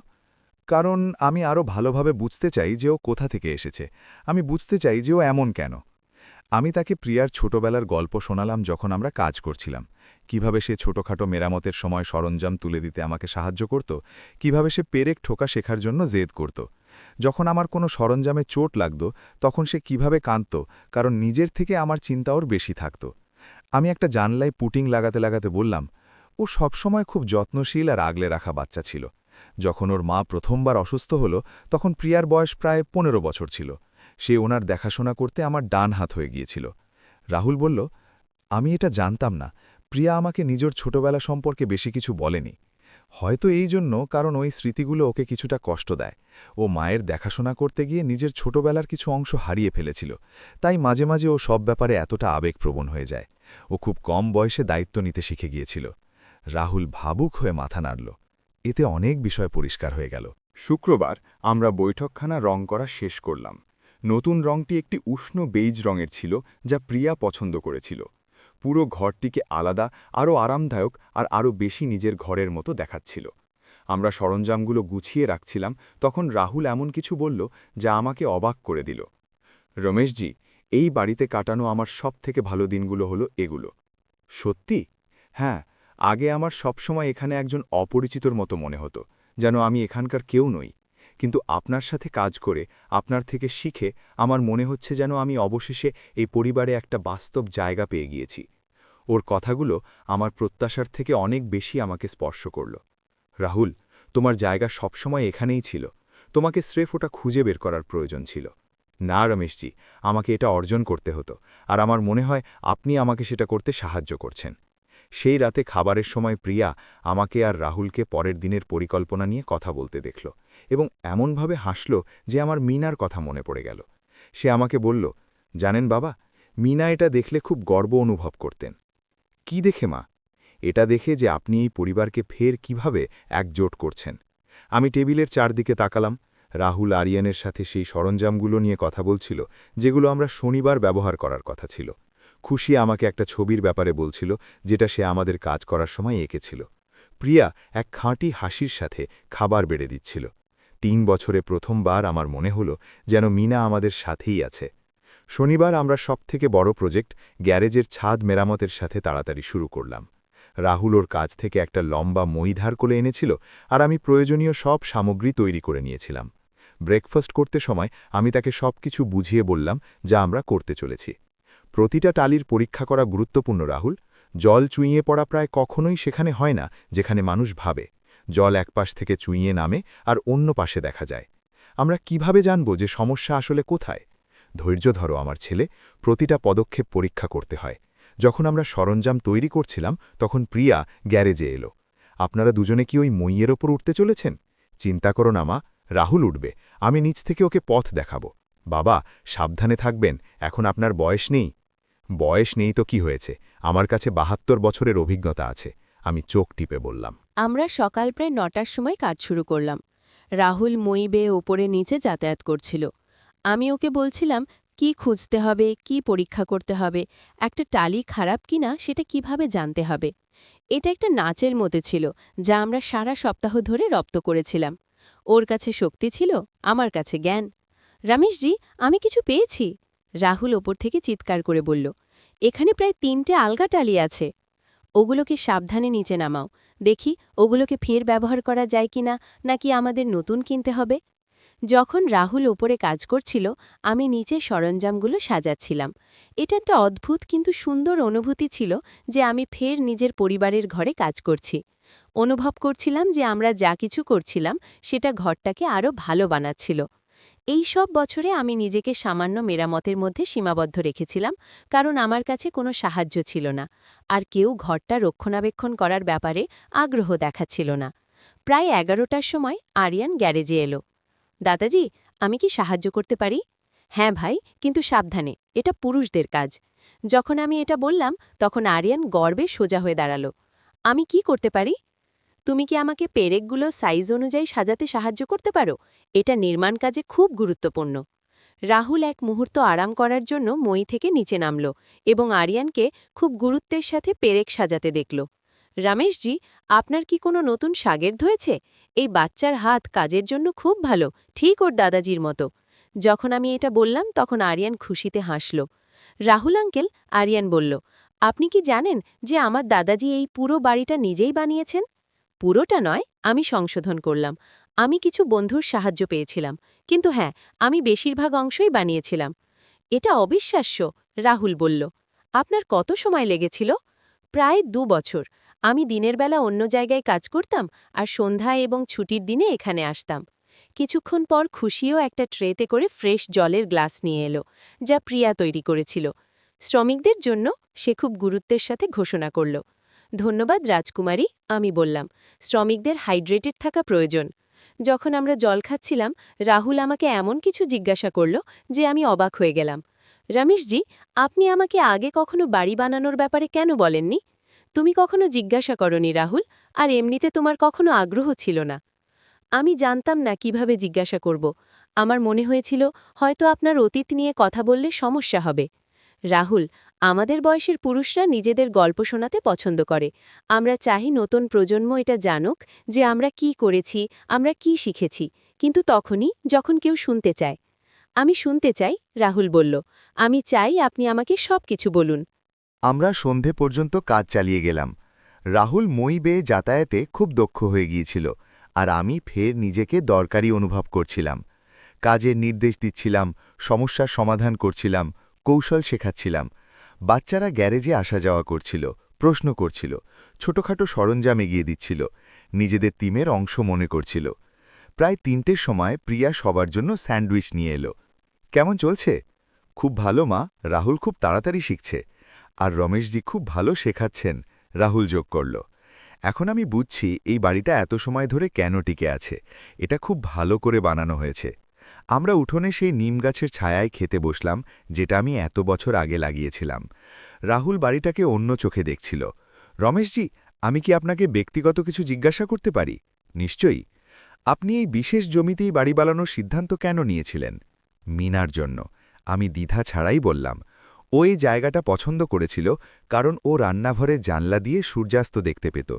কারণ আমি আরও ভালোভাবে বুঝতে চাই যে ও কোথা থেকে এসেছে। আমি বুঝতে চাই যে ও এমন কেন। আমি তাকে প্রিয়ার ছোটবেলার গল্প শোনালাম, যখন আমরা কাজ করছিলাম। কিভাবে সে ছোটখাটো মেরামতের সময় সরঞ্জাম তুলে দিতে আমাকে সাহায্য করত, কিভাবে সে পেরেক ঠোকা শেখার জন্য জেদ করত। যখন আমার কোনো সরঞ্জামে চোট লাগত, তখন সে কিভাবে কাঁদত, কারণ নিজের থেকে আমার চিন্তা ওর বেশি থাকত। আমি একটা জানলায় পুটিং লাগাতে লাগাতে বললাম, ও সবসময় খুব যত্নশীল আর আগলে রাখা বাচ্চা ছিল। যখন ওর মা প্রথমবার অসুস্থ হল, তখন প্রিয়ার বয়স প্রায় 15 বছর ছিল। সে ওনার দেখাশোনা করতে আমার ডান হাত হয়ে গিয়েছিল। রাহুল বলল, আমি এটা জানতাম না। প্রিয়া আমাকে নিজের ছোটবেলা সম্পর্কে বেশি কিছু বলেনি। হয়তো এই জন্য, কারণ ওই স্মৃতিগুলো ওকে কিছুটা কষ্ট দেয়। ও মায়ের দেখাশোনা করতে গিয়ে নিজের ছোটবেলার কিছু অংশ হারিয়ে ফেলেছিল, তাই মাঝে মাঝে ও সব ব্যাপারে এতটা আবেগপ্রবণ হয়ে যায়। ও খুব কম বয়সে দায়িত্ব নিতে শিখে গিয়েছিল। রাহুল ভাবুক হয়ে মাথা নাড়ল। এতে অনেক বিষয় পরিষ্কার হয়ে গেল। শুক্রবার আমরা বৈঠকখানা রং করা শেষ করলাম। নতুন রংটি একটি উষ্ণ বেইজ রঙের ছিল, যা প্রিয়া পছন্দ করেছিল। পুরো ঘরটিকে আলাদা, আরও আরামদায়ক আর আরও বেশি নিজের ঘরের মতো দেখাচ্ছিল। আমরা সরঞ্জামগুলো গুছিয়ে রাখছিলাম, তখন রাহুল এমন কিছু বলল যা আমাকে অবাক করে দিল। রমেশজি, এই বাড়িতে কাটানো আমার সবথেকে ভালো দিনগুলো হলো এগুলো। সত্যি? হ্যাঁ, আগে আমার সবসময় এখানে একজন অপরিচিতর মতো মনে হতো, যেন আমি এখানকার কেউ নই। কিন্তু আপনার সাথে কাজ করে, আপনার থেকে শিখে আমার মনে হচ্ছে যেন আমি অবশেষে এই পরিবারে একটা বাস্তব জায়গা পেয়ে গিয়েছি। ওর কথাগুলো আমার প্রত্যাশার থেকে অনেক বেশি আমাকে স্পর্শ করল। রাহুল, তোমার জায়গা সবসময় এখানেই ছিল। তোমাকে স্রেফ ওটা খুঁজে বের করার প্রয়োজন ছিল। না রমেশজি, আমাকে এটা অর্জন করতে হতো, আর আমার মনে হয় আপনি আমাকে সেটা করতে সাহায্য করছেন। সেই রাতে খাবারের সময় প্রিয়া আমাকে আর রাহুলকে পরের দিনের পরিকল্পনা নিয়ে কথা বলতে দেখল, এবং এমনভাবে হাসল যে আমার মিনার কথা মনে পড়ে গেল। সে আমাকে বলল, জানেন বাবা, মিনা এটা দেখলে খুব গর্ব অনুভব করতেন। কি দেখে মা? এটা দেখে যে আপনি এই পরিবারকে ফের কিভাবে একজোট করছেন। আমি টেবিলের চারদিকে তাকালাম। রাহুল আরিয়ানের সাথে সেই সরঞ্জামগুলো নিয়ে কথা বলছিল, যেগুলো আমরা শনিবার ব্যবহার করার কথা ছিল। খুশি আমাকে একটা ছবির ব্যাপারে বলছিল, যেটা সে আমাদের কাজ করার সময় এঁকেছিল। প্রিয়া এক খাঁটি হাসির সাথে খাবার বেড়ে দিচ্ছিল। 3 বছরে প্রথমবার আমার মনে হলো যেন মিনা আমাদের সাথেই আছে। শনিবার আমরা সবথেকে বড় প্রজেক্ট গ্যারেজের ছাদ মেরামতের সাথে তাড়াতাড়ি শুরু করলাম। রাহুল ওর কাজ থেকে একটা লম্বা মই ধার করে এনেছিল, আর আমি প্রয়োজনীয় সব সামগ্রী তৈরি করে নিয়েছিলাম। ব্রেকফাস্ট করতে সময় আমি তাকে সবকিছু বুঝিয়ে বললাম যা আমরা করতে চলেছি। প্রতিটা টালির পরীক্ষা করা গুরুত্বপূর্ণ রাহুল। জল চুইয়ে পড়া প্রায় কখনোই সেখানে হয় না যেখানে মানুষ ভাবে। জল এক পাশ থেকে চুইয়ে নামে আর অন্য পাশে দেখা যায়। আমরা কিভাবে জানব যে সমস্যা আসলে কোথায়? ধৈর্য ধরো আমার ছেলে, প্রতিটা পদক্ষেপ পরীক্ষা করতে হয়। যখন আমরা সরঞ্জাম তৈরি করছিলাম তখন প্রিয়া গ্যারেজে এলো। আপনারা দুজনে কি ওই মইয়ের ওপর উঠতে চলেছেন? চিন্তা করো না মা, রাহুল উঠবে, আমি নিচ থেকে ওকে পথ দেখাবো। বাবা, সাবধানে থাকবেন, এখন আপনার বয়স নেই। বয়স নেই তো কি হয়েছে, আমার কাছে ৭২ বছরের অভিজ্ঞতা আছে, আমি চোখ টিপে বললাম। আমরা সকাল প্রায় ৯টার সময় কাজ শুরু করলাম। রাহুল মই বেয়ে ওপরে নিচে যাতায়াত করছিল। আমি ওকে বলছিলাম কি খুঁজতে হবে, কি পরীক্ষা করতে হবে, একটা টালি খারাপ কিনা সেটা কিভাবে জানতে হবে। এটা একটা নাচের মতো ছিল, যা আমরা সারা সপ্তাহ ধরে রপ্ত করেছিলাম। ওর কাছে শক্তি ছিল, আমার কাছে জ্ঞান। রমেশজি, আমি কিছু পেয়েছি, রাহুল ওপর থেকে চিৎকার করে বলল। এখানে প্রায় ৩টে আলগা টালি আছে। ওগুলোকে সাবধানে নিচে নামাও, দেখি ওগুলোকে ফের ব্যবহার করা যায় কিনা, নাকি আমাদের নতুন কিনতে হবে। যখন রাহুল ওপরে কাজ করছিল, আমি নিচে সরঞ্জামগুলো সাজাচ্ছিলাম। এটা একটা অদ্ভুত কিন্তু সুন্দর অনুভূতি ছিল যে আমি ফের নিজের পরিবারের ঘরে কাজ করছি। অনুভব করছিলাম যে আমরা যা কিছু করছিলাম সেটা ঘরটাকে আরও ভালো বানাচ্ছিল। এই সব বছরে আমি নিজেকে সামান্য মেরামতের মধ্যে সীমাবদ্ধ রেখেছিলাম, কারণ আমার কাছে কোনো সাহায্য ছিল না, আর কেউ ঘরটা রক্ষণাবেক্ষণ করার ব্যাপারে আগ্রহ দেখাচ্ছিল না। প্রায় ১১টার সময় আরিয়ান গ্যারেজে এলো। দাদাজি, আমি কি সাহায্য করতে পারি? হ্যাঁ ভাই, কিন্তু সাবধানে, এটা পুরুষদের কাজ। যখন আমি এটা বললাম তখন আরিয়ান গর্বে সোজা হয়ে দাঁড়ালো। আমি কি করতে পারি? তুমি কি আমাকে পেরেকগুলো সাইজ অনুযায়ী সাজাতে সাহায্য করতে পারো? এটা নির্মাণ কাজে খুব গুরুত্বপূর্ণ। রাহুল এক মুহূর্ত আরাম করার জন্য মই থেকে নিচে নামল এবং আরিয়ানকে খুব গুরুত্বের সাথে পেরেক সাজাতে দেখল। রমেশজি, আপনার কি কোনো নতুন শাগের্দ হয়েছে? এই বাচ্চার হাত কাজের জন্য খুব ভালো, ঠিক ওর দাদাজির মতো। যখন আমি এটা বললাম তখন আরিয়ান খুশিতে হাসল। রাহুল আঙ্কেল, আরিয়ান বলল, আপনি কি জানেন যে আমার দাদাজি এই পুরো বাড়িটা নিজেই বানিয়েছেন? পুরোটা নয়, আমি সংশোধন করলাম। আমি কিছু বন্ধুর সাহায্য পেয়েছিলাম, কিন্তু হ্যাঁ, আমি বেশিরভাগ অংশই বানিয়েছিলাম। এটা অবিশ্বাস্য, রাহুল বলল। আপনার কত সময় লেগেছিল? প্রায় ২ বছর। আমি দিনের বেলা অন্য জায়গায় কাজ করতাম আর সন্ধ্যায় এবং ছুটির দিনে এখানে আসতাম। কিছুক্ষণ পর খুশিও একটা ট্রেতে করে ফ্রেশ জলের গ্লাস নিয়ে এলো, যা প্রিয়া তৈরি করেছিল। শ্রমিকদের জন্য সে খুব গুরুত্বের সাথে ঘোষণা করল। ধন্যবাদ রাজকুমারী, আমি বললাম। শ্রমিকদের হাইড্রেটেড থাকা প্রয়োজন। যখন আমরা জল খাচ্ছিলাম, রাহুল আমাকে এমন কিছু জিজ্ঞাসা করল যে আমি অবাক হয়ে গেলাম। রমেশজি, আপনি আমাকে আগে কখনো বাড়ি বানানোর ব্যাপারে কেন বলেননি? তুমি কখনো জিজ্ঞাসা করনি রাহুল, আর এমনিতে তোমার কখনো আগ্রহ ছিল না। আমি জানতাম না কিভাবে জিজ্ঞাসা করব। আমার মনে হয়েছিল হয়তো আপনার অতীত নিয়ে কথা বললে সমস্যা হবে। রাহুল, আমাদের বয়সের পুরুষরা নিজেদের গল্প শোনাতে পছন্দ করে। আমরা চাই নতুন প্রজন্ম এটা জানুক যে আমরা কি করেছি, আমরা কি শিখেছি, কিন্তু তখনই যখন কেউ শুনতে চায়। আমি শুনতে চাই, রাহুল বলল। আমি চাই আপনি আমাকে সব কিছু বলুন। আমরা সন্ধে পর্যন্ত কাজ চালিয়ে গেলাম। রাহুল মই বেয়ে যাতায়াতে খুব দক্ষ হয়ে গিয়েছিল, আর আমি ফের নিজেকে দরকারি অনুভব করছিলাম। কাজের নির্দেশ দিচ্ছিলাম, সমস্যার সমাধান করছিলাম, কৌশল শেখাচ্ছিলাম। বাচ্চারা গ্যারেজে আসা যাওয়া করছিল, প্রশ্ন করছিল, ছোটখাটো সরঞ্জাম এগিয়ে দিচ্ছিল, নিজেদের টিমের অংশ মনে করছিল। প্রায় ৩টের সময় প্রিয়া সবার জন্য স্যান্ডউইচ নিয়ে এলো। কেমন চলছে? খুব ভালো মা, রাহুল খুব তাড়াতাড়ি শিখছে, আর রমেশজি খুব ভালো শেখাচ্ছেন, রাহুল যোগ করল। এখন আমি বুঝছি এই বাড়িটা এত সময় ধরে কেন টিকে আছে। এটা খুব ভালো করে বানানো হয়েছে। আমরা উঠোনে সেই নিম গাছের ছায়ায় খেতে বসলাম, যেটা আমি এত বছর আগে লাগিয়েছিলাম। রাহুল বাড়িটাকে অন্য চোখে দেখছিল। রমেশজি, আমি কি আপনাকে ব্যক্তিগত কিছু জিজ্ঞাসা করতে পারি? নিশ্চয়ই। আপনি এই বিশেষ জমিতেই বাড়ি বানানোর সিদ্ধান্ত কেন নিয়েছিলেন? মিনার জন্য, আমি দ্বিধা ছাড়াই বললাম। ও এই জায়গাটা পছন্দ করেছিল কারণ ও রান্নাঘরের জানলা দিয়ে সূর্যাস্ত দেখতে পেত।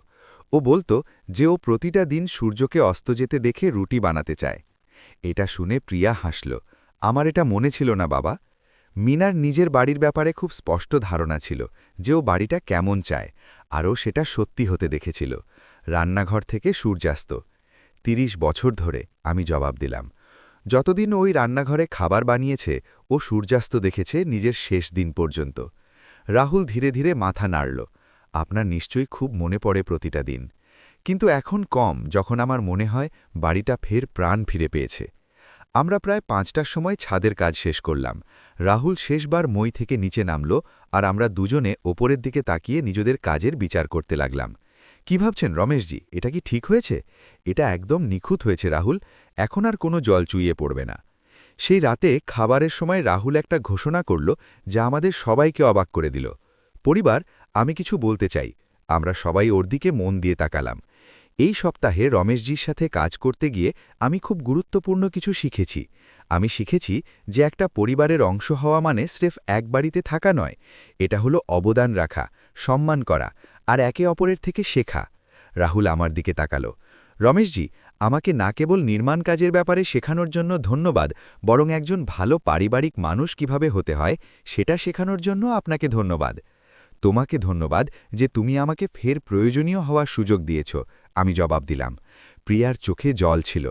ও বলতো যে ও প্রতিটা দিন সূর্যকে অস্ত যেতে দেখে রুটি বানাতে চায়। এটা শুনে প্রিয়া হাসল। আমার এটা মনে ছিল না বাবা। মিনার নিজের বাড়ির ব্যাপারে খুব স্পষ্ট ধারণা ছিল যে ও বাড়িটা কেমন চায়, আরও সেটা সত্যি হতে দেখেছিল। রান্নাঘর থেকে সূর্যাস্ত। ৩০ বছর ধরে, আমি জবাব দিলাম। যতদিন ওই রান্নাঘরে খাবার বানিয়েছে ও সূর্যাস্ত দেখেছে নিজের শেষ দিন পর্যন্ত। রাহুল ধীরে ধীরে মাথা নাড়ল। আপনার নিশ্চয়ই খুব মনে পড়ে প্রতিটা দিন, কিন্তু এখন কম, যখন আমার মনে হয় বাড়িটা ফের প্রাণ ফিরে পেয়েছে। আমরা প্রায় ৫টার সময় ছাদের কাজ শেষ করলাম। রাহুল শেষবার মই থেকে নিচে নামল, আর আমরা দুজনে ওপরের দিকে তাকিয়ে নিজেদের কাজের বিচার করতে লাগলাম। কি ভাবছেন রমেশজি, এটা কি ঠিক হয়েছে? এটা একদম নিখুঁত হয়েছে রাহুল, এখন আর কোনো জল চুইয়ে পড়বে না। সেই রাতে খাবারের সময় রাহুল একটা ঘোষণা করল যা আমাদের সবাইকে অবাক করে দিল। পরিবার, আমি কিছু বলতে চাই। আমরা সবাই ওর দিকে মন দিয়ে তাকালাম। এই সপ্তাহে রমেশজির সাথে কাজ করতে গিয়ে আমি খুব গুরুত্বপূর্ণ কিছু শিখেছি। আমি শিখেছি যে একটা পরিবারের অংশ হওয়া মানে স্রেফ এক বাড়িতে থাকা নয়, এটা হলো অবদান রাখা, সম্মান করা আর একে অপরের থেকে শেখা। রাহুল আমার দিকে তাকালো। রমেশজি, আমাকে না কেবল নির্মাণ কাজের ব্যাপারে শেখানোর জন্য ধন্যবাদ, বরং একজন ভালো পারিবারিক মানুষ কিভাবে হতে হয় সেটা শেখানোর জন্য আপনাকে ধন্যবাদ। তোমাকে ধন্যবাদ যে তুমি আমাকে ফের প্রয়োজনীয় হওয়ার সুযোগ দিয়েছ, আমি জবাব দিলাম। প্রিয়ার চোখে জল ছিল।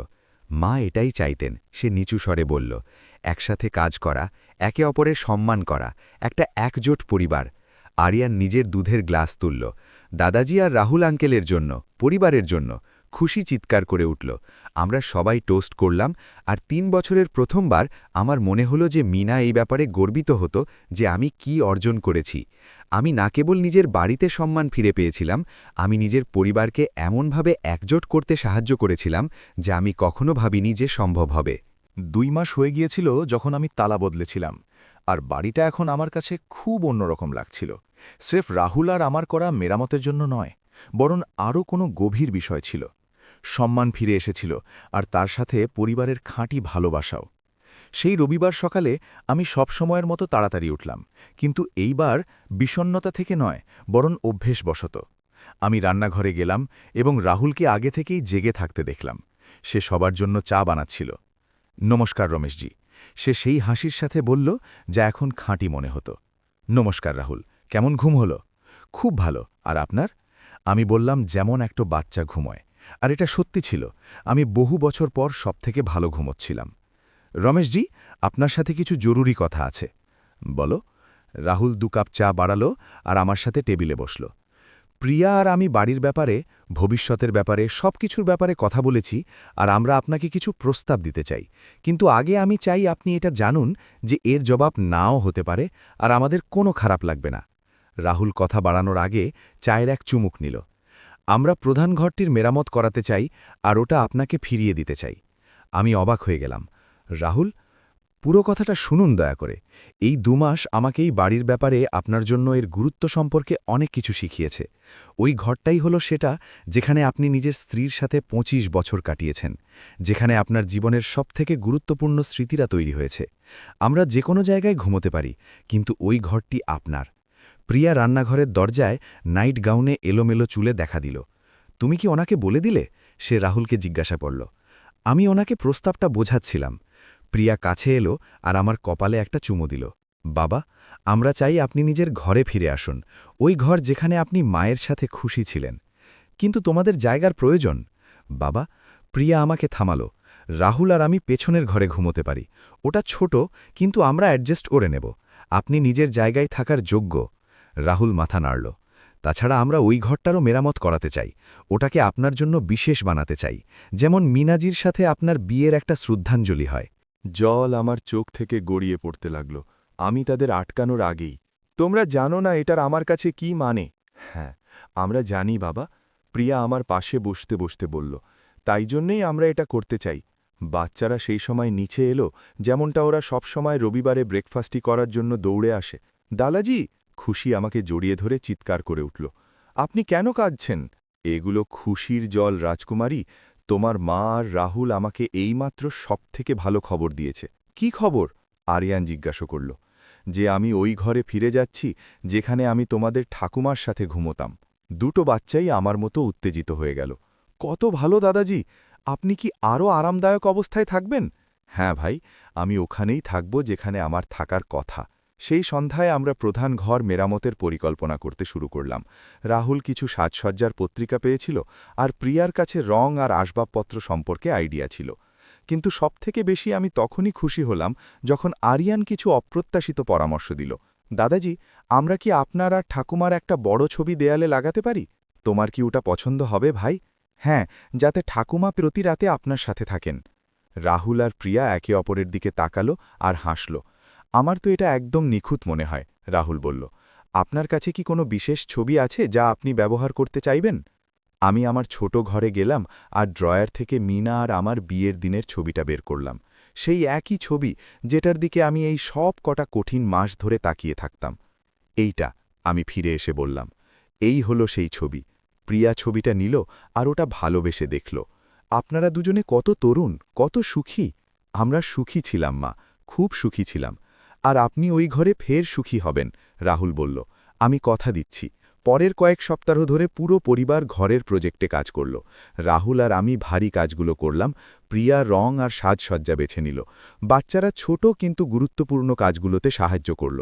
মা এটাই চাইতেন, সে নিচু স্বরে বলল। একসাথে কাজ করা, একে অপরের সম্মান করা, একটা একজোট পরিবার। আরিয়ান নিজের দুধের গ্লাস তুলল। দাদাজি আর রাহুল আঙ্কেলের জন্য, পরিবারের জন্য। খুশি চিৎকার করে উঠল। আমরা সবাই টোস্ট করলাম, আর ৩ বছরের প্রথমবার আমার মনে হলো যে মিনা এই ব্যাপারে গর্বিত হতো যে আমি কি অর্জন করেছি। আমি না কেবল নিজের বাড়িতে সম্মান ফিরে পেয়েছিলাম, আমি নিজের পরিবারকে এমনভাবে একজোট করতে সাহায্য করেছিলাম যা আমি কখনো ভাবিনি যে সম্ভব হবে। ২ মাস হয়ে গিয়েছিল যখন আমি তালা বদলেছিলাম, আর বাড়িটা এখন আমার কাছে খুব অন্যরকম লাগছিল। স্রেফ রাহুল আর আমার করা মেরামতের জন্য নয়, বরং আরও কোনো গভীর বিষয় ছিল। সম্মান ফিরে এসেছিল, আর তার সাথে পরিবারের খাঁটি ভালোবাসাও। সেই রবিবার সকালে আমি সব সময়ের মতো তাড়াতাড়ি উঠলাম, কিন্তু এইবার বিষণ্ণতা থেকে নয়, বরং অভ্যেসবশত। আমি রান্নাঘরে গেলাম এবং রাহুলকে আগে থেকেই জেগে থাকতে দেখলাম। সে সবার জন্য চা বানাচ্ছিল। নমস্কার রমেশজি, সে সেই হাসির সাথে বলল যা এখন খাঁটি মনে হতো। নমস্কার রাহুল, কেমন ঘুম হলো? খুব ভালো, আর আপনার? আমি বললাম যেমন একটা বাচ্চা ঘুমোয়, আর এটা সত্যি ছিল। আমি বহু বছর পর সবথেকে ভালো ঘুমোচ্ছিলাম। রমেশজি, আপনার সাথে কিছু জরুরি কথা আছে। বলো। রাহুল ২ কাপ চা বাড়ালো আর আমার সাথে টেবিলে বসল। প্রিয়া আর আমি বাড়ির ব্যাপারে, ভবিষ্যতের ব্যাপারে, সবকিছুর ব্যাপারে কথা বলেছি, আর আমরা আপনাকে কিছু প্রস্তাব দিতে চাই। কিন্তু আগে আমি চাই আপনি এটা জানুন যে এর জবাব নাও হতে পারে, আর আমাদের কোনো খারাপ লাগবে না। রাহুল কথা বাড়ানোর আগে চায়ের এক চুমুক নিল। আমরা প্রধান ঘরটির মেরামত করাতে চাই, আর ওটা আপনাকে ফিরিয়ে দিতে চাই। আমি অবাক হয়ে গেলাম। রাহুল, পুরো কথাটা শুনুন দয়া করে। এই ২ মাস আমাকে এই বাড়ির ব্যাপারে আপনার জন্য এর গুরুত্ব সম্পর্কে অনেক কিছু শিখিয়েছে। ওই ঘরটাই হলো সেটা যেখানে আপনি নিজের স্ত্রীর সাথে ২৫ বছর কাটিয়েছেন, যেখানে আপনার জীবনের সবথেকে গুরুত্বপূর্ণ স্মৃতিরা তৈরি হয়েছে। আমরা যে কোনো জায়গায় ঘুমোতে পারি, কিন্তু ওই ঘরটি আপনার। প্রিয়া রান্নাঘরের দরজায় নাইট গাউনে এলোমেলো চুলে দেখা দিল। তুমি কি ওনাকে বলে দিলে? সে রাহুলকে জিজ্ঞাসা করল। আমি ওনাকে প্রস্তাবটা বোঝাচ্ছিলাম। প্রিয়া কাছে এলো আর আমার কপালে একটা চুমো দিল। বাবা, আমরা চাই আপনি নিজের ঘরে ফিরে আসুন, ওই ঘর যেখানে আপনি মায়ের সাথে খুশি ছিলেন। কিন্তু তোমাদের জায়গার প্রয়োজন। বাবা, প্রিয়া আমাকে থামালো। রাহুল আর আমি পেছনের ঘরে ঘুমোতে পারি। ওটা ছোট, কিন্তু আমরা অ্যাডজাস্ট করে নেব। আপনি নিজের জায়গায় থাকার যোগ্য। রাহুল মাথা নাড়ল। তাছাড়া আমরা ওই ঘরটারও মেরামত করাতে চাই। ওটাকে আপনার জন্য বিশেষ বানাতে চাই, যেমন মিনাজির সাথে আপনার বিয়ের একটা শ্রদ্ধাঞ্জলি হয়। জল আমার চোখ থেকে গড়িয়ে পড়তে লাগল, আমি তাদের আটকানোর আগেই। তোমরা জানো না এটার আমার কাছে কি মানে? হ্যাঁ, আমরা জানি বাবা, প্রিয়া আমার পাশে বসতে বসতে বলল। তাই জন্যেই আমরা এটা করতে চাই। বাচ্চারা সেই সময় নিচে এলো, যেমনটা ওরা সব সময় রবিবারে ব্রেকফাস্টই করার জন্য দৌড়ে আসে। দালাজি, খুশি আমাকে জড়িয়ে ধরে চিৎকার করে উঠল। আপনি কেন কাঁদছেন? এগুলো খুশির জল রাজকুমারী। তোমার মা আর রাহুল আমাকে এইমাত্র সবথেকে ভালো খবর দিয়েছে। কি খবর? আরিয়ান জিজ্ঞাসা করল। যে আমি ওই ঘরে ফিরে যাচ্ছি যেখানে আমি তোমাদের ঠাকুমার সাথে ঘুমোতাম। ২টো বাচ্চাই আমার মতো উত্তেজিত হয়ে গেল। কত ভালো দাদাজি! আপনি কি আরও আরামদায়ক অবস্থায় থাকবেন? হ্যাঁ ভাই, আমি ওখানেই থাকব যেখানে আমার থাকার কথা। সেই সন্ধ্যায় আমরা প্রধান ঘর মেরামতের পরিকল্পনা করতে শুরু করলাম। রাহুল কিছু সাজসজ্জার পত্রিকা পেয়েছিল, আর প্রিয়ার কাছে রং আর আসবাবপত্র সম্পর্কে আইডিয়া ছিল। কিন্তু সবথেকে বেশি আমি তখনই খুশি হলাম যখন আরিয়ান কিছু অপ্রত্যাশিত পরামর্শ দিল। দাদাজি, আমরা কি আপনার আর ঠাকুমার একটা বড় ছবি দেয়ালে লাগাতে পারি? তোমার কি ওটা পছন্দ হবে ভাই? হ্যাঁ, যাতে ঠাকুমা প্রতি রাতে আপনার সাথে থাকেন। রাহুল আর প্রিয়া একে অপরের দিকে তাকালো আর হাসল। আমার তো এটা একদম নিখুঁত মনে হয়, রাহুল বলল। আপনার কাছে কি কোনো বিশেষ ছবি আছে যা আপনি ব্যবহার করতে চাইবেন? আমি আমার ছোট ঘরে গেলাম আর ড্রয়ার থেকে মিনা আর আমার বিয়ের দিনের ছবিটা বের করলাম। সেই একই ছবি যেটার দিকে আমি এই সব কটা কঠিন মাস ধরে তাকিয়ে থাকতাম। এইটা, আমি ফিরে এসে বললাম। এই হলো সেই ছবি। প্রিয়া ছবিটা নিল আর ওটা ভালোবেসে দেখল। আপনারা দুজনে কত তরুণ, কত সুখী। আমরা সুখী ছিলাম মা, খুব সুখী ছিলাম। আর আপনি ওই ঘরে ফের সুখী হবেন, রাহুল বলল। আমি কথা দিচ্ছি। পরের কয়েক সপ্তাহ ধরে পুরো পরিবার ঘরের প্রজেক্টে কাজ করল। রাহুল আর আমি ভারী কাজগুলো করলাম। প্রিয়া রং আর সাজসজ্জা বেছে নিল। বাচ্চারা ছোট কিন্তু গুরুত্বপূর্ণ কাজগুলোতে সাহায্য করল।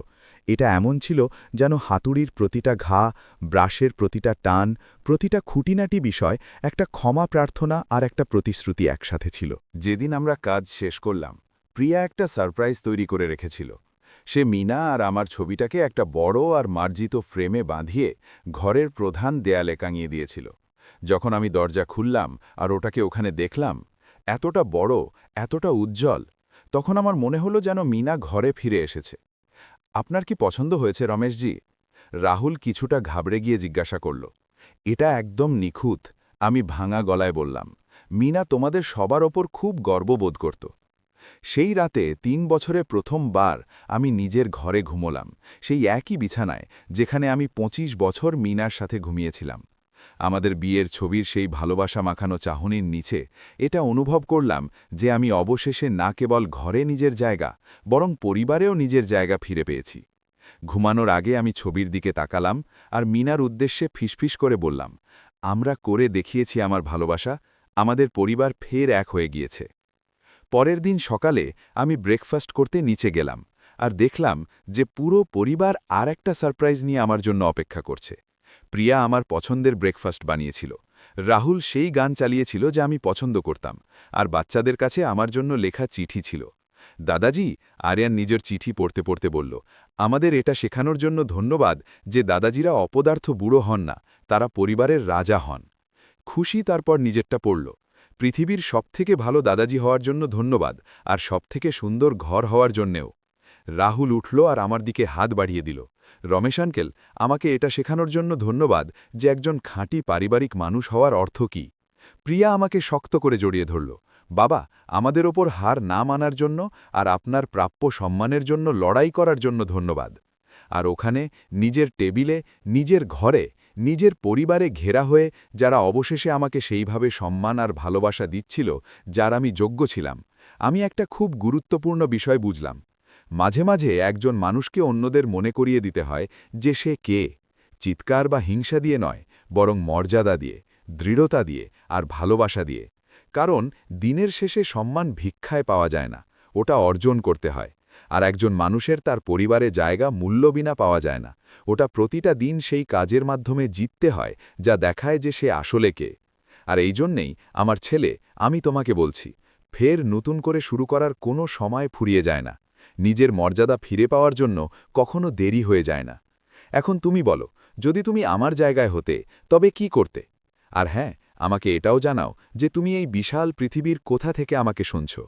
এটা এমন ছিল যেন হাতুড়ির প্রতিটা ঘা, ব্রাশের প্রতিটা টান, প্রতিটা খুঁটিনাটি বিষয় একটা ক্ষমা প্রার্থনা আর একটা প্রতিশ্রুতি একসাথে ছিল। যেদিন আমরা কাজ শেষ করলাম, প্রিয়া একটা সারপ্রাইজ তৈরি করে রেখেছিল। সে মিনা আর আমার ছবিটাকে একটা বড় আর মার্জিত ফ্রেমে বাঁধিয়ে ঘরের প্রধান দেয়ালে টাঙিয়ে দিয়েছিল। যখন আমি দরজা খুললাম আর ওটাকে ওখানে দেখলাম, এতটা বড়, এতটা উজ্জ্বল, তখন আমার মনে হলো যেন মিনা ঘরে ফিরে এসেছে। আপনার কি পছন্দ হয়েছে রমেশজি? রাহুল কিছুটা ঘাবড়ে গিয়ে জিজ্ঞাসা করল। এটা একদম নিখুঁত, আমি ভাঙা গলায় বললাম। মিনা তোমাদের সবার ওপর খুব গর্ববোধ করত। সেই রাতে ৩ বছরে প্রথমবার আমি নিজের ঘরে ঘুমোলাম, সেই একই বিছানায় যেখানে আমি ২৫ বছর মিনার সাথে ঘুমিয়েছিলাম। আমাদের বিয়ের ছবির সেই ভালোবাসা মাখানো চাহনির নিচে এটা অনুভব করলাম যে আমি অবশেষে না কেবল ঘরে নিজের জায়গা, বরং পরিবারেও নিজের জায়গা ফিরে পেয়েছি। ঘুমানোর আগে আমি ছবির দিকে তাকালাম আর মিনার উদ্দেশ্যে ফিসফিস করে বললাম, আমরা করে দেখিয়েছি আমার ভালোবাসা, আমাদের পরিবার ফের এক হয়ে গিয়েছে। পরের দিন সকালে আমি ব্রেকফাস্ট করতে নিচে গেলাম আর দেখলাম যে পুরো পরিবার আর একটা সারপ্রাইজ নিয়ে আমার জন্য অপেক্ষা করছে। প্রিয়া আমার পছন্দের ব্রেকফাস্ট বানিয়েছিল, রাহুল সেই গান চালিয়েছিল যা আমি পছন্দ করতাম, আর বাচ্চাদের কাছে আমার জন্য লেখা চিঠি ছিল। দাদাজি, আরিয়ান নিজের চিঠি পড়তে পড়তে বলল, আমাদের এটা শেখানোর জন্য ধন্যবাদ যে দাদাজিরা অপদার্থ বুড়ো হন না, তারা পরিবারের রাজা হন। খুশি তারপর নিজেরটা পড়ল। পৃথিবীর সবথেকে ভালো দাদাজি হওয়ার জন্য ধন্যবাদ, আর সবথেকে সুন্দর ঘর হওয়ার জন্যেও। রাহুল উঠল আর আমার দিকে হাত বাড়িয়ে দিল। রমেশ আঙ্কেল, আমাকে এটা শেখানোর জন্য ধন্যবাদ যে একজন খাঁটি পারিবারিক মানুষ হওয়ার অর্থ কী। প্রিয়া আমাকে শক্ত করে জড়িয়ে ধরল। বাবা, আমাদের ওপর হার না মানার জন্য আর আপনার প্রাপ্য সম্মানের জন্য লড়াই করার জন্য ধন্যবাদ। আর ওখানে নিজের টেবিলে, নিজের ঘরে, নিজের পরিবারে ঘেরা হয়ে যারা অবশেষে আমাকে সেইভাবে সম্মান আর ভালোবাসা দিচ্ছিল যার আমি যোগ্য ছিলাম, আমি একটা খুব গুরুত্বপূর্ণ বিষয় বুঝলাম। মাঝে মাঝে একজন মানুষকে অন্যদের মনে করিয়ে দিতে হয় যে সে কে, চিৎকার বা হিংসা দিয়ে নয়, বরং মর্যাদা দিয়ে, দৃঢ়তা দিয়ে আর ভালোবাসা দিয়ে। কারণ দিনের শেষে সম্মান ভিক্ষায় পাওয়া যায় না, ওটা অর্জন করতে হয়। আর একজন মানুষের তার পরিবারে জায়গা মূল্য বিনা পাওয়া যায় না, ওটা প্রতিটা দিন সেই কাজের মাধ্যমে জিততে হয় যা দেখায় যে সে আসলে কে। আর এই জন্যেই আমার ছেলে, আমি তোমাকে বলছি, ফের নতুন করে শুরু করার কোনো সময় ফুরিয়ে যায় না। নিজের মর্যাদা ফিরে পাওয়ার জন্য কখনো দেরি হয়ে যায় না। এখন তুমি বলো, যদি তুমি আমার জায়গায় হতে তবে কি করতে? আর হ্যাঁ, আমাকে এটাও জানাও যে তুমি এই বিশাল পৃথিবীর কোথা থেকে আমাকে শুনছো।